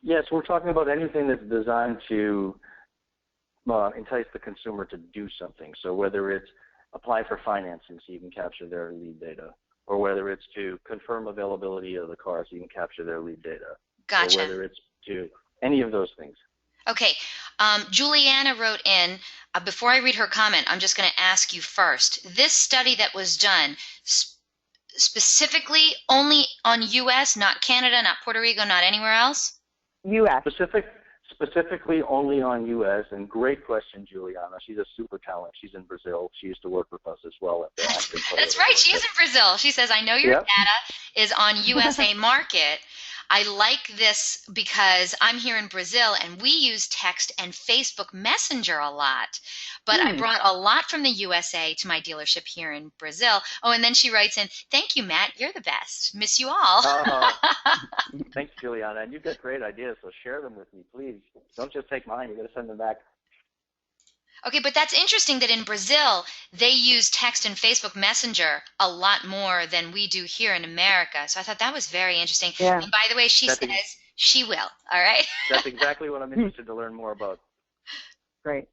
S2: Yes, we're talking about anything that's designed to entice the consumer to do something. So whether it's apply for financing so you can capture their lead data, or whether it's to confirm availability of the car so you can capture their lead data.
S1: Gotcha.
S2: Or whether it's to any of those things.
S1: Okay. Juliana wrote in, before I read her comment, I'm just going to ask you first. This study that was done specifically only on U.S., not Canada, not Puerto Rico, not anywhere else?
S3: U.S.
S2: Specifically only on U.S., and great question, Juliana. She's a super talent. She's in Brazil. She used to work with us as well.
S1: That's right. She is in Brazil. She says, I know your data is on USA market. I like this because I'm here in Brazil and we use text and Facebook Messenger a lot. But I brought a lot from the USA to my dealership here in Brazil. Oh, and then she writes in, thank you, Matt. You're the best. Miss you all.
S2: Thanks, Juliana. And you've got great ideas, so share them with me, please. Don't just take mine. You've got to send them back.
S1: Okay, but that's interesting that in Brazil, they use text and Facebook Messenger a lot more than we do here in America. So I thought that was very interesting.
S3: Yeah.
S1: And by the way, she says she will, all right?
S2: That's exactly what I'm interested to learn more about.
S3: Great.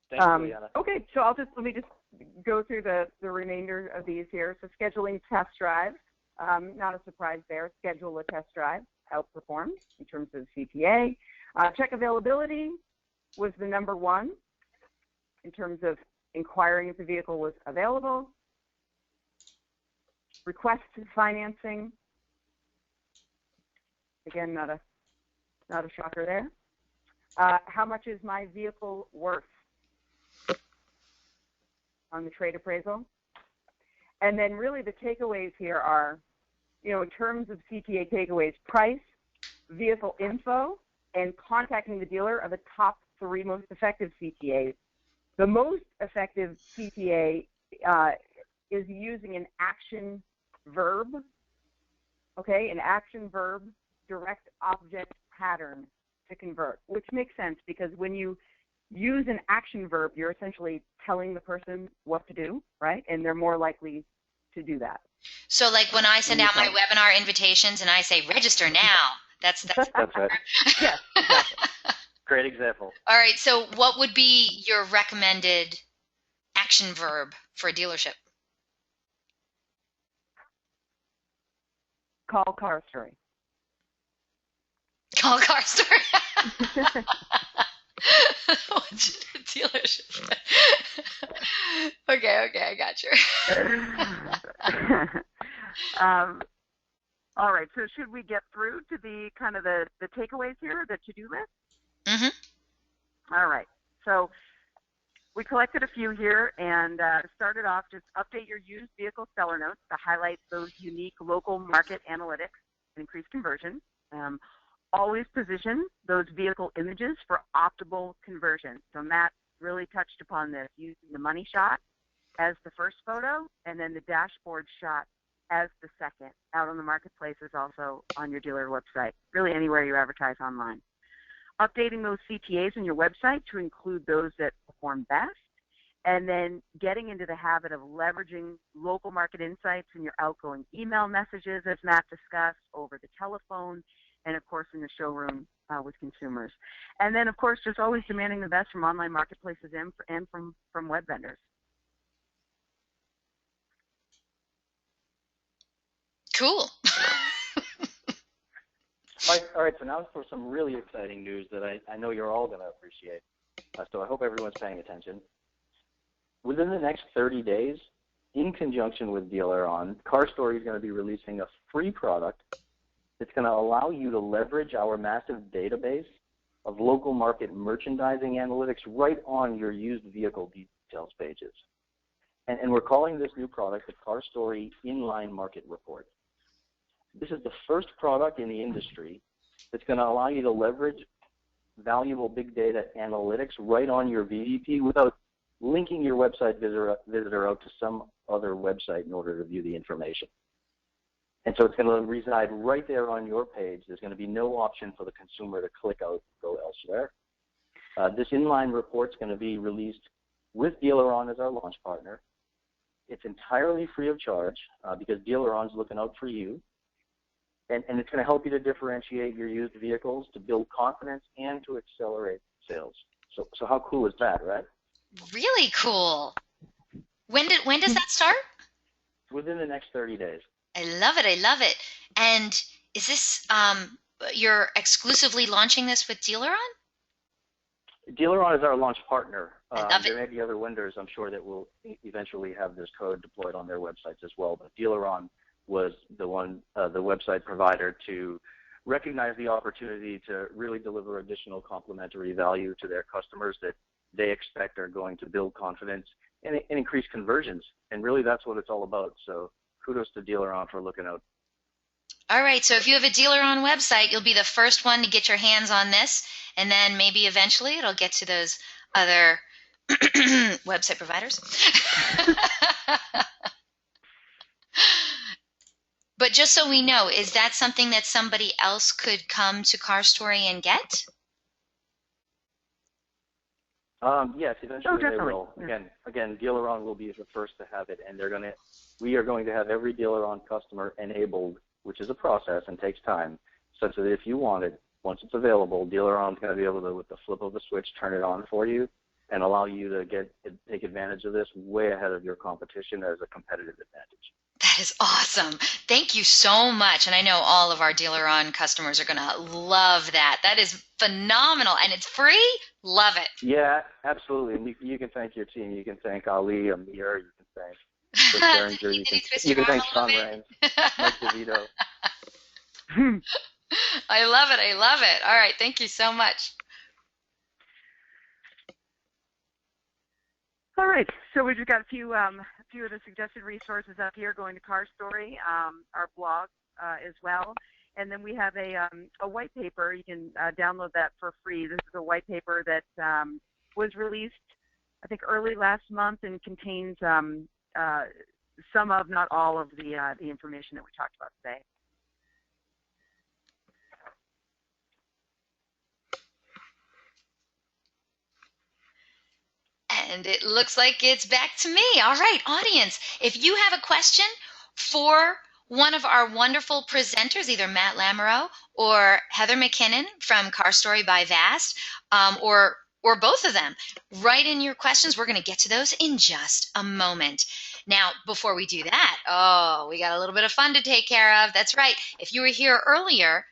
S2: Thanks, Juliana.
S3: Okay, so let me just go through the remainder of these here. So scheduling test drive, not a surprise there. Schedule a test drive, outperformed in terms of CTA. Check availability was the number one in terms of inquiring if the vehicle was available. Requested financing. Again, not a shocker there. How much is my vehicle worth on the trade appraisal? And then really the takeaways here are, in terms of CTA takeaways, price, vehicle info, and contacting the dealer are the top three most effective CTAs. The most effective CTA is using an action verb, okay, an action verb direct object pattern to convert, which makes sense because when you use an action verb, you're essentially telling the person what to do, right? And they're more likely to do that.
S1: So like when I send out my webinar invitations and I say register now, that's
S2: right.
S3: Yes, exactly.
S2: Great example.
S1: All right, so what would be your recommended action verb for a dealership?
S3: Call CarStory.
S1: Call CarStory. What's your dealership? Okay, I got you.
S3: All right, so should we get through to the kind of the takeaways here, the to-do list? Mm-hmm. All right, so we collected a few here and started off just update your used vehicle seller notes to highlight those unique local market analytics and increase conversion. Always position those vehicle images for optimal conversion. So Matt really touched upon this, using the money shot as the first photo and then the dashboard shot as the second, out on the marketplaces, also on your dealer website, really anywhere you advertise online. Updating those CTAs on your website to include those that perform best, and then getting into the habit of leveraging local market insights in your outgoing email messages, as Matt discussed, over the telephone, and of course in the showroom with consumers. And then of course just always demanding the best from online marketplaces and from web vendors.
S1: Cool.
S2: All right, so now for some really exciting news that I know you're all going to appreciate. So I hope everyone's paying attention. Within the next 30 days, in conjunction with DealerOn, CarStory is going to be releasing a free product that's going to allow you to leverage our massive database of local market merchandising analytics right on your used vehicle details pages. And we're calling this new product the CarStory Inline Market Report. This is the first product in the industry that's going to allow you to leverage valuable big data analytics right on your VDP without linking your website visitor out to some other website in order to view the information. And so it's going to reside right there on your page. There's going to be no option for the consumer to click out and go elsewhere. This inline report is going to be released with DealerOn as our launch partner. It's entirely free of charge because DealerOn's looking out for you. And it's going to help you to differentiate your used vehicles, to build confidence, and to accelerate sales. So how cool is that, right?
S1: Really cool. When does that start?
S2: Within the next 30 days.
S1: I love it. I love it. And is this you're exclusively launching this with DealerOn?
S2: DealerOn is our launch partner.
S1: There
S2: may be other vendors, I'm sure, that will eventually have this code deployed on their websites as well. But DealerOn was the website provider to recognize the opportunity to really deliver additional complementary value to their customers that they expect are going to build confidence and increase conversions. And really, that's what it's all about. So kudos to DealerOn for looking out.
S1: All right, so if you have a DealerOn website, you'll be the first one to get your hands on this, and then maybe eventually it'll get to those other website providers. But just so we know, is that something that somebody else could come to CarStory and get?
S2: Yes, eventually they will. Again, DealerOn will be the first to have it, and we are going to have every DealerOn customer enabled, which is a process and takes time, such that if you want it, once it's available, DealerOn is going to be able to, with the flip of a switch, turn it on for you and allow you to take advantage of this way ahead of your competition as a competitive advantage.
S1: That is awesome. Thank you so much. And I know all of our DealerOn customers are going to love that. That is phenomenal. And it's free? Love it.
S2: Yeah, absolutely. And you can thank your team. You can thank Ali, Amir. You can thank Chris Behringer. You can thank Sean Raines, Mike DeVito.
S1: I love it. I love it. All right. Thank you so much.
S3: All right, so we've just got a few of the suggested resources up here going to CarStory, our blog as well. And then we have a white paper. You can download that for free. This is a white paper that was released, I think, early last month and contains some of, not all of the information that we talked about today.
S1: And it looks like it's back to me. All right, audience, if you have a question for one of our wonderful presenters, either Matt Lamoureux or Heather MacKinnon from CarStory by Vast, or both of them, write in your questions. We're going to get to those in just a moment. Now, before we do that, we got a little bit of fun to take care of. That's right. If you were here earlier,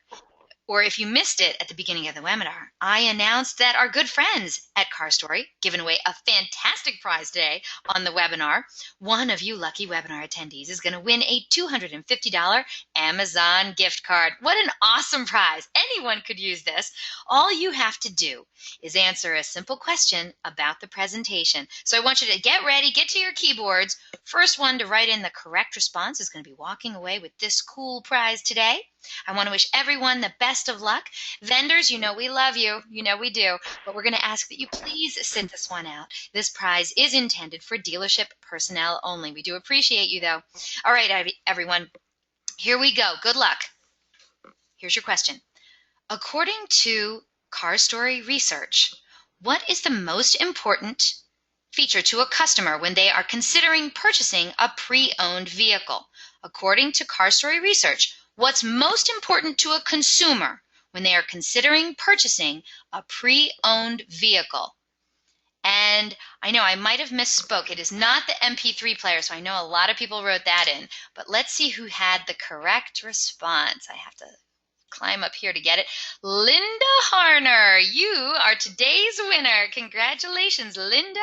S1: or if you missed it at the beginning of the webinar, I announced that our good friends at CarStory given away a fantastic prize today on the webinar. One of you lucky webinar attendees is going to win a $250 Amazon gift card. What an awesome prize. Anyone could use this. All you have to do is answer a simple question about the presentation. So I want you to get ready, get to your keyboards. First one to write in the correct response is going to be walking away with this cool prize today. I want to wish everyone the best of luck. Vendors, you know we love you. You know we do. But we're going to ask that you please sit this one out. This prize is intended for dealership personnel only. We do appreciate you, though. All right, everyone. Here we go. Good luck. Here's your question. According to CarStory research, what is the most important feature to a customer when they are considering purchasing a pre-owned vehicle? According to CarStory research, what's most important to a consumer when they are considering purchasing a pre-owned vehicle? And I know I might have misspoke. It is not the MP3 player, so I know a lot of people wrote that in. But let's see who had the correct response. I have to climb up here to get it. Linda Harner, you are today's winner. Congratulations, Linda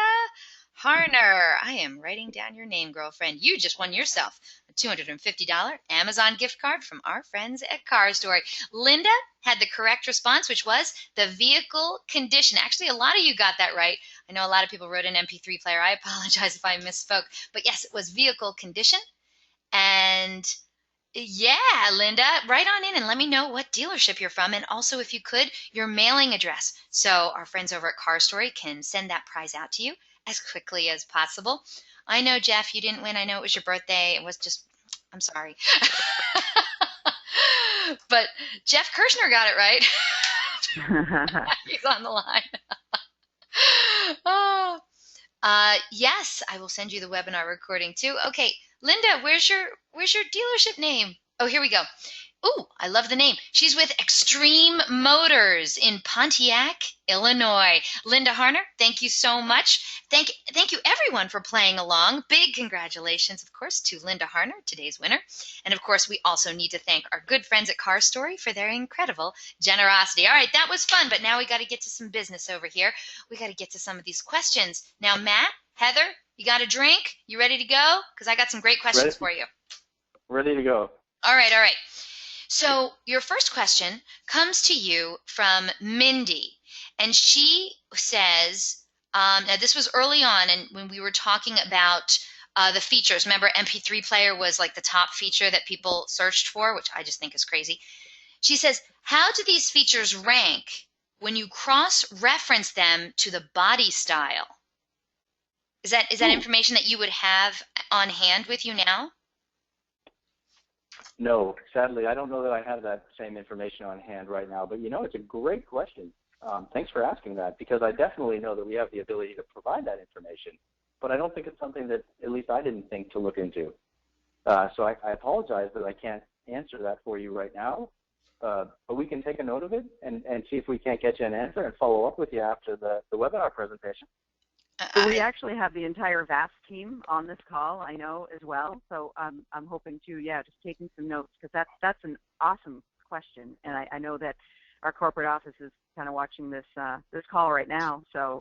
S1: Harner. I am writing down your name, girlfriend. You just won yourself a $250 Amazon gift card from our friends at CarStory. Linda had the correct response, which was the vehicle condition. Actually, a lot of you got that right. I know a lot of people wrote an MP3 player. I apologize if I misspoke. But yes, it was vehicle condition. And Yeah, Linda, write on in and let me know what dealership you're from, and also, if you could, your mailing address, so our friends over at CarStory can send that prize out to you as quickly as possible. I know, Jeff, you didn't win. I know it was your birthday. It was just, I'm sorry. But Jeff Kirshner got it right. He's on the line. Oh, yes, I will send you the webinar recording too. Okay, Linda, where's your dealership name? Oh, here we go. Ooh, I love the name. She's with Extreme Motors in Pontiac, Illinois. Linda Harner, thank you so much. Thank you everyone for playing along. Big congratulations, of course, to Linda Harner, today's winner. And of course, we also need to thank our good friends at CarStory for their incredible generosity. All right, that was fun, but now we got to get to some business over here. We got to get to some of these questions. Now, Matt, Heather, you got a drink? You ready to go? Because I got some great questions for you.
S2: Ready to go.
S1: All right, all right. So your first question comes to you from Mindy, and she says, now this was early on, and when we were talking about the features. Remember, MP3 player was like the top feature that people searched for, which I just think is crazy. She says, how do these features rank when you cross-reference them to the body style? Is that information that you would have on hand with you now?
S2: No, sadly, I don't know that I have that same information on hand right now, but it's a great question. Thanks for asking that, because I definitely know that we have the ability to provide that information, but I don't think it's something that at least I didn't think to look into. So I apologize that I can't answer that for you right now, but we can take a note of it and see if we can't get you an answer and follow up with you after the webinar presentation.
S3: So we actually have the entire VAST team on this call, I know, as well. So I'm hoping to, just taking some notes, because that's an awesome question. And I know that our corporate office is kind of watching this this call right now. So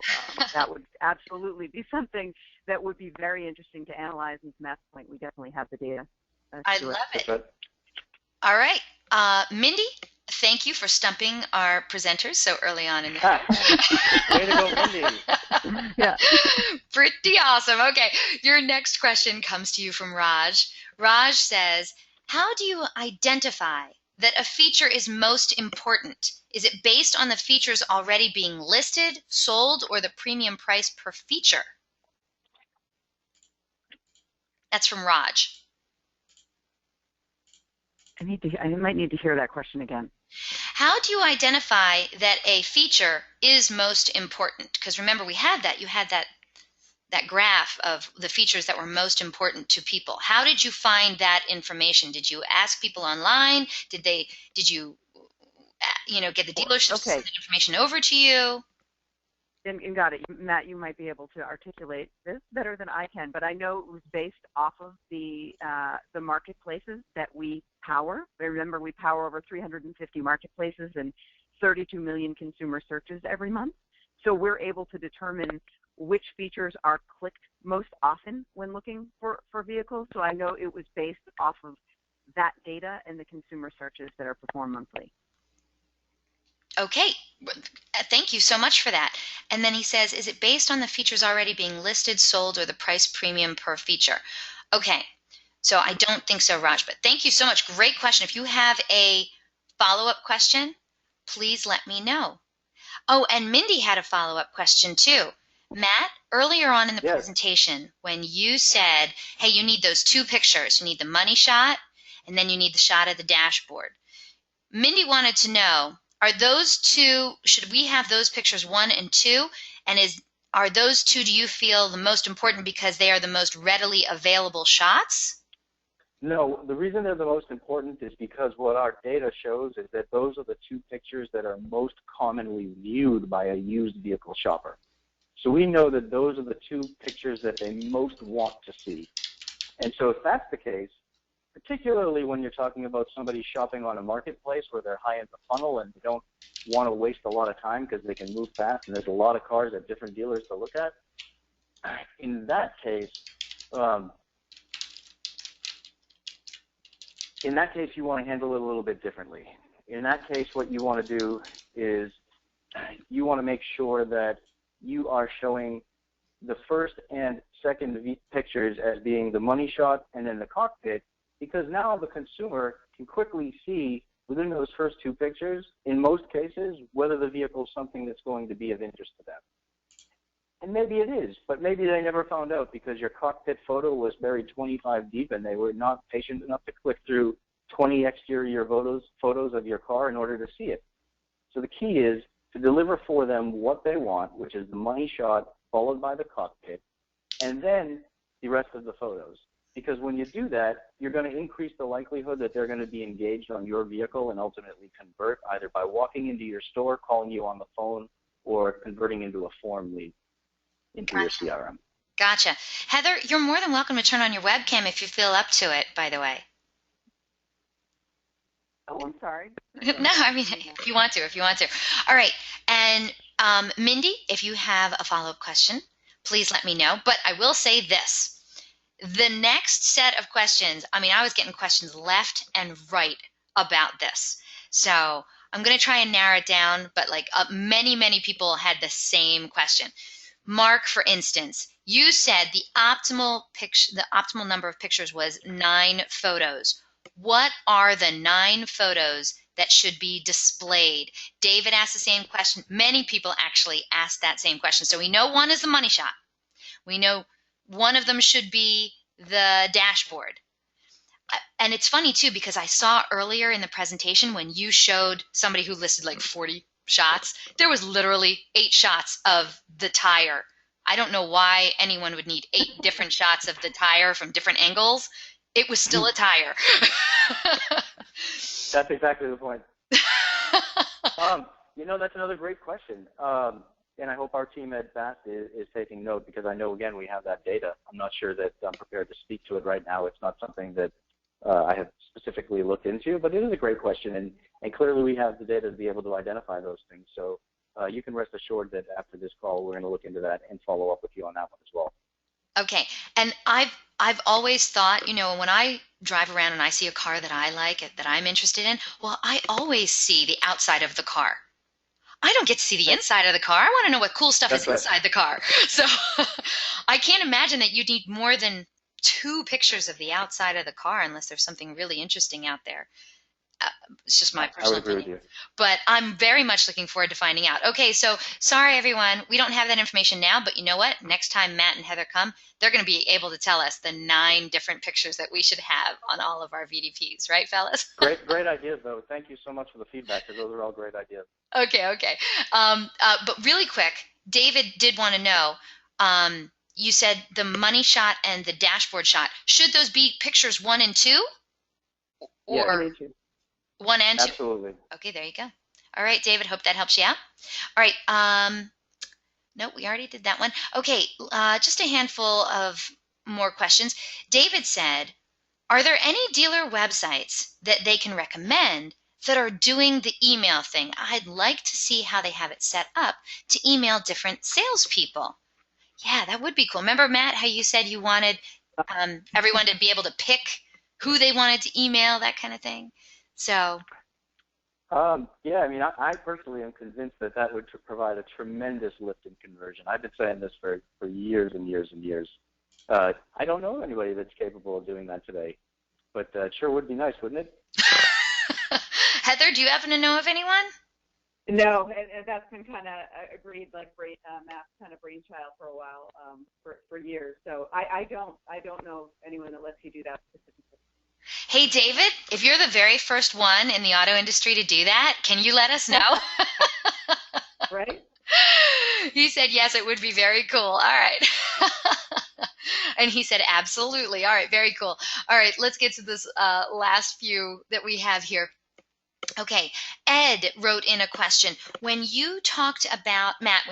S3: that would absolutely be something that would be very interesting to analyze. And from that point, we definitely have the data.
S1: I love it. All right. Mindy, thank you for stumping our presenters so early on in the
S2: Way to go, Mindy.
S3: Yeah.
S1: Pretty awesome. Okay, your next question comes to you from Raj. Raj says, how do you identify that a feature is most important? Is it based on the features already being listed, sold, or the premium price per feature? That's from Raj.
S3: I might need to hear that question again.
S1: How do you identify that a feature is most important? Because remember, you had that graph of the features that were most important to people. How did you find that information? Did you ask people online? Did you get the dealership to send the information over to you?
S3: And got it. Matt, you might be able to articulate this better than I can, but I know it was based off of the marketplaces that we power. Remember, we power over 350 marketplaces and 32 million consumer searches every month. So we're able to determine which features are clicked most often when looking for vehicles. So I know it was based off of that data and the consumer searches that are performed monthly.
S1: Okay, thank you so much for that. And then he says, is it based on the features already being listed, sold, or the price premium per feature? Okay, so I don't think so, Raj, but thank you so much. Great question. If you have a follow-up question, please let me know. Oh, and Mindy had a follow-up question too. Matt, earlier on in the presentation, when you said, hey, you need those two pictures, you need the money shot, and then you need the shot of the dashboard. Mindy wanted to know, are those two, should we have those pictures 1 and 2? And are those two, do you feel, the most important because they are the most readily available shots?
S2: No, the reason they're the most important is because what our data shows is that those are the two pictures that are most commonly viewed by a used vehicle shopper. So we know that those are the two pictures that they most want to see. And so if that's the case, particularly when you're talking about somebody shopping on a marketplace where they're high in the funnel and they don't want to waste a lot of time because they can move fast and there's a lot of cars at different dealers to look at, in that case, you want to handle it a little bit differently. In that case, what you want to do is you want to make sure that you are showing the first and second pictures as being the money shot and then the cockpit because now the consumer can quickly see within those first two pictures, in most cases, whether the vehicle is something that's going to be of interest to them. And maybe it is, but maybe they never found out because your cockpit photo was buried 25 deep and they were not patient enough to click through 20 exterior photos of your car in order to see it. So the key is to deliver for them what they want, which is the money shot followed by the cockpit, and then the rest of the photos. Because when you do that, you're going to increase the likelihood that they're going to be engaged on your vehicle and ultimately convert either by walking into your store, calling you on the phone, or converting into a form lead into your CRM.
S1: Gotcha. Heather, you're more than welcome to turn on your webcam if you feel up to it, by the way.
S3: Oh, I'm sorry.
S1: No, I mean, if you want to. All right. And Mindy, if you have a follow-up question, please let me know. But I will say this. The next set of questions, I mean, I was getting questions left and right about this. So I'm going to try and narrow it down, but like many people had the same question. Mark, for instance, you said the optimal number of pictures was 9 photos. What are the 9 photos that should be displayed? David asked the same question. Many people actually asked that same question. So we know one is the money shot. We know one of them should be the dashboard. And it's funny, too, because I saw earlier in the presentation when you showed somebody who listed like 40 shots, there was literally 8 shots of the tire. I don't know why anyone would need 8 different shots of the tire from different angles. It was still a tire.
S2: That's exactly the point. That's another great question. And I hope our team at BAT is taking note because I know, again, we have that data. I'm not sure that I'm prepared to speak to it right now. It's not something that I have specifically looked into, but it is a great question. And clearly we have the data to be able to identify those things. So you can rest assured that after this call, we're going to look into that and follow up with you on that one as well.
S1: Okay. And I've always thought, when I drive around and I see a car that I like, that I'm interested in, well, I always see the outside of the car. I don't get to see the inside of the car. I want to know what cool stuff is inside the car. So I can't imagine that you need more than 2 pictures of the outside of the car unless there's something really interesting out there. It's just my personal opinion.
S2: With you.
S1: But I'm very much looking forward to finding out. Okay, so sorry, everyone. We don't have that information now, but you know what? Next time Matt and Heather come, they're going to be able to tell us the 9 different pictures that we should have on all of our VDPs. Right, fellas?
S2: Great ideas, though. Thank you so much for the feedback, because those are all great ideas.
S1: Okay. But really quick, David did want to know, you said the money shot and the dashboard shot. Should those be pictures 1 and 2? Or
S2: yeah,
S1: 1 and 2?
S2: Absolutely.
S1: Okay, there you go. All right, David, hope that helps you out. All right, no, we already did that one. Okay, just a handful of more questions. David said, are there any dealer websites that they can recommend that are doing the email thing? I'd like to see how they have it set up to email different salespeople. Yeah, that would be cool. Remember, Matt, how you said you wanted everyone to be able to pick who they wanted to email, that kind of thing? So,
S2: yeah, I mean, I personally am convinced that would provide a tremendous lift in conversion. I've been saying this for years and years and years. I don't know anybody that's capable of doing that today, but it sure would be nice, wouldn't it?
S1: Heather, do you happen to know of anyone?
S3: No, and that's been kind of agreed, like Matt's kind of brainchild for a while, for years. So I don't know anyone that lets you do that specifically.
S1: Hey, David, if you're the very first one in the auto industry to do that, can you let us know?
S3: Right?
S1: He said, yes, it would be very cool. All right. And he said, absolutely. All right, very cool. All right, let's get to this last few that we have here. Okay, Ed wrote in a question. When you talked about, Matt,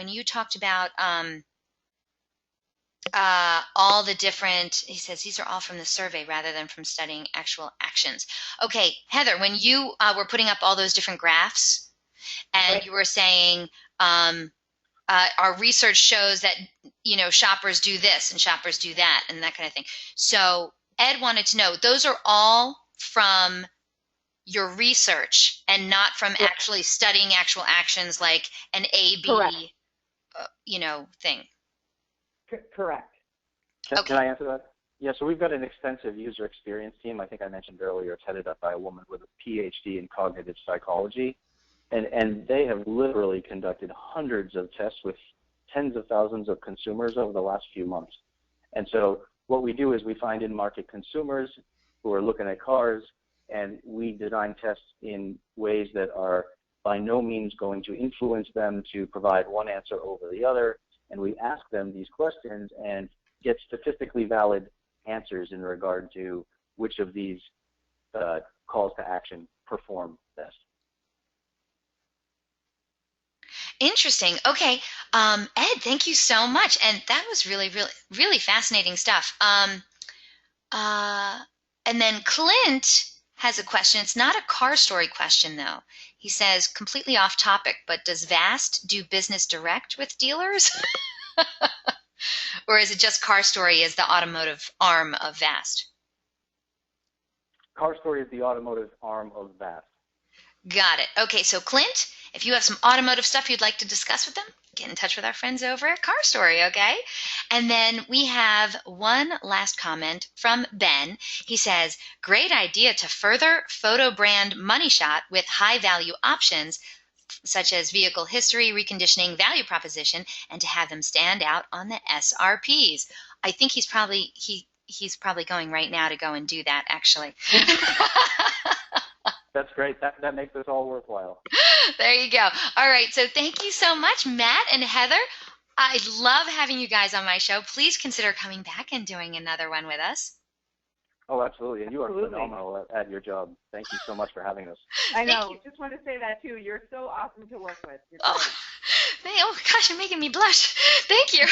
S1: all the different, he says these are all from the survey rather than from studying actual actions. Okay, Heather, when you were putting up all those different graphs and
S3: right.
S1: You were saying our research shows that, shoppers do this and shoppers do that and that kind of thing. So Ed wanted to know, those are all from your research and not from actually studying actual actions like an A-B, thing.
S3: Correct.
S2: Can I answer that? Yeah, so we've got an extensive user experience team. I think I mentioned earlier it's headed up by a woman with a PhD in cognitive psychology. And they have literally conducted hundreds of tests with tens of thousands of consumers over the last few months. And so what we do is we find in-market consumers who are looking at cars, and we design tests in ways that are by no means going to influence them to provide one answer over the other. And we ask them these questions and get statistically valid answers in regard to which of these calls to action perform best.
S1: Interesting. Okay. Ed, thank you so much. And that was really, really, really fascinating stuff. And then Clint has a question. It's not a CarStory question, though. He says, completely off topic, but does Vast do business direct with dealers? Or is it just CarStory as the automotive arm of Vast?
S2: CarStory is the automotive arm of Vast.
S1: Got it. Okay, so Clint, if you have some automotive stuff you'd like to discuss with them, get in touch with our friends over at CarStory, okay? And then we have one last comment from Ben. He says, great idea to further photo brand Money Shot with high-value options such as vehicle history, reconditioning, value proposition, and to have them stand out on the SRPs. I think he's probably going right now to go and do that, actually.
S2: That's great. That makes this all worthwhile.
S1: There you go. All right. So thank you so much, Matt and Heather. I love having you guys on my show. Please consider coming back and doing another one with us.
S2: Oh, absolutely. And you are phenomenal at your job. Thank you so much for having us.
S3: I know. Just want to say that, too. You're so awesome to work with.
S1: Oh gosh, you're making me blush. Thank you.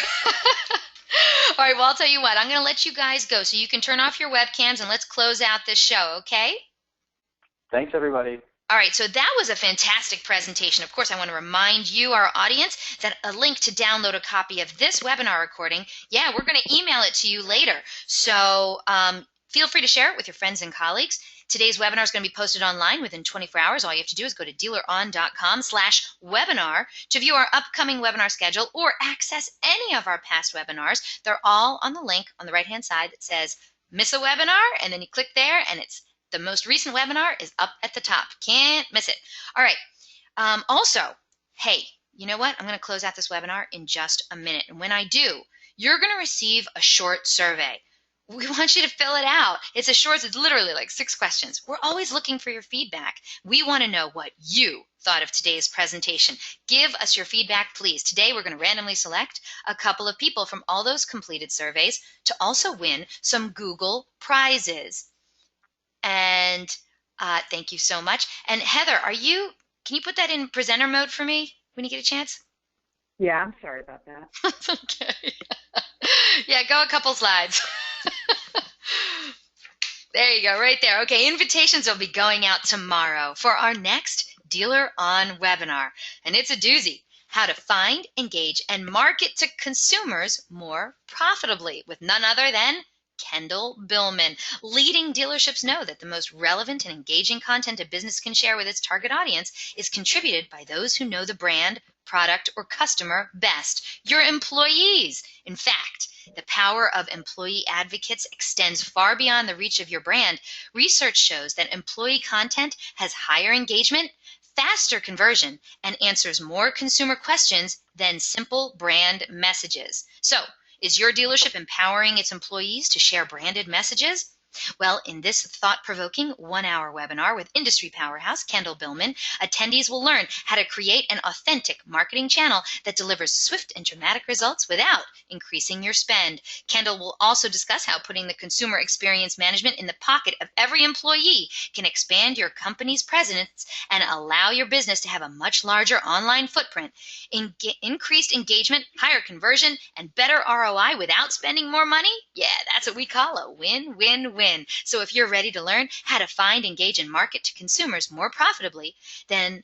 S1: All right. Well, I'll tell you what. I'm going to let you guys go so you can turn off your webcams and let's close out this show, okay?
S2: Thanks, everybody.
S1: All right, so that was a fantastic presentation. Of course, I want to remind you, our audience, that a link to download a copy of this webinar recording, we're going to email it to you later. So feel free to share it with your friends and colleagues. Today's webinar is going to be posted online within 24 hours. All you have to do is go to dealeron.com/webinar to view our upcoming webinar schedule or access any of our past webinars. They're all on the link on the right-hand side that says miss a webinar, and then you click there, and it's the most recent webinar is up at the top. Can't miss it. All right. Also, hey, you know what? I'm going to close out this webinar in just a minute. And when I do, you're going to receive a short survey. We want you to fill it out. It's literally like 6 questions. We're always looking for your feedback. We want to know what you thought of today's presentation. Give us your feedback, please. Today, we're going to randomly select a couple of people from all those completed surveys to also win some Google prizes. And thank you so much. And Heather, can you put that in presenter mode for me when you get a chance?
S3: Yeah, I'm sorry about that.
S1: That's okay. Yeah, go a couple slides. There you go, right there. Okay, invitations will be going out tomorrow for our next DealerOn webinar. And it's a doozy. How to find, engage, and market to consumers more profitably with none other than Kendall Billman. Leading dealerships know that the most relevant and engaging content a business can share with its target audience is contributed by those who know the brand, product, or customer best, your employees. In fact, the power of employee advocates extends far beyond the reach of your brand. Research shows that employee content has higher engagement, faster conversion, and answers more consumer questions than simple brand messages. So, is your dealership empowering its employees to share branded messages? Well, in this thought-provoking 1-hour webinar with industry powerhouse Kendall Billman, attendees will learn how to create an authentic marketing channel that delivers swift and dramatic results without increasing your spend. Kendall will also discuss how putting the consumer experience management in the pocket of every employee can expand your company's presence and allow your business to have a much larger online footprint, increased engagement, higher conversion, and better ROI without spending more money? Yeah, that's what we call a win-win-win. So if you're ready to learn how to find, engage, and market to consumers more profitably, then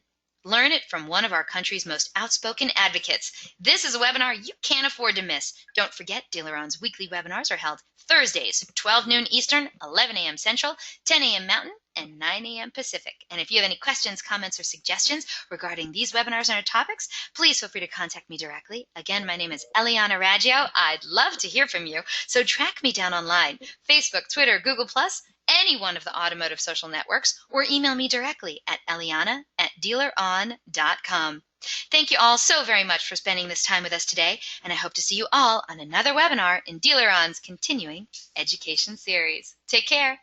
S1: Learn it from one of our country's most outspoken advocates. This is a webinar you can't afford to miss. Don't forget, DealerOn's weekly webinars are held Thursdays, 12 noon Eastern, 11 a.m. Central, 10 a.m. Mountain, and 9 a.m. Pacific. And if you have any questions, comments, or suggestions regarding these webinars and our topics, please feel free to contact me directly. Again, my name is Eliana Raggio. I'd love to hear from you, so track me down online, Facebook, Twitter, Google+, any one of the automotive social networks, or email me directly at eliana@dealeron.com. Thank you all so very much for spending this time with us today, and I hope to see you all on another webinar in DealerOn's continuing education series. Take care.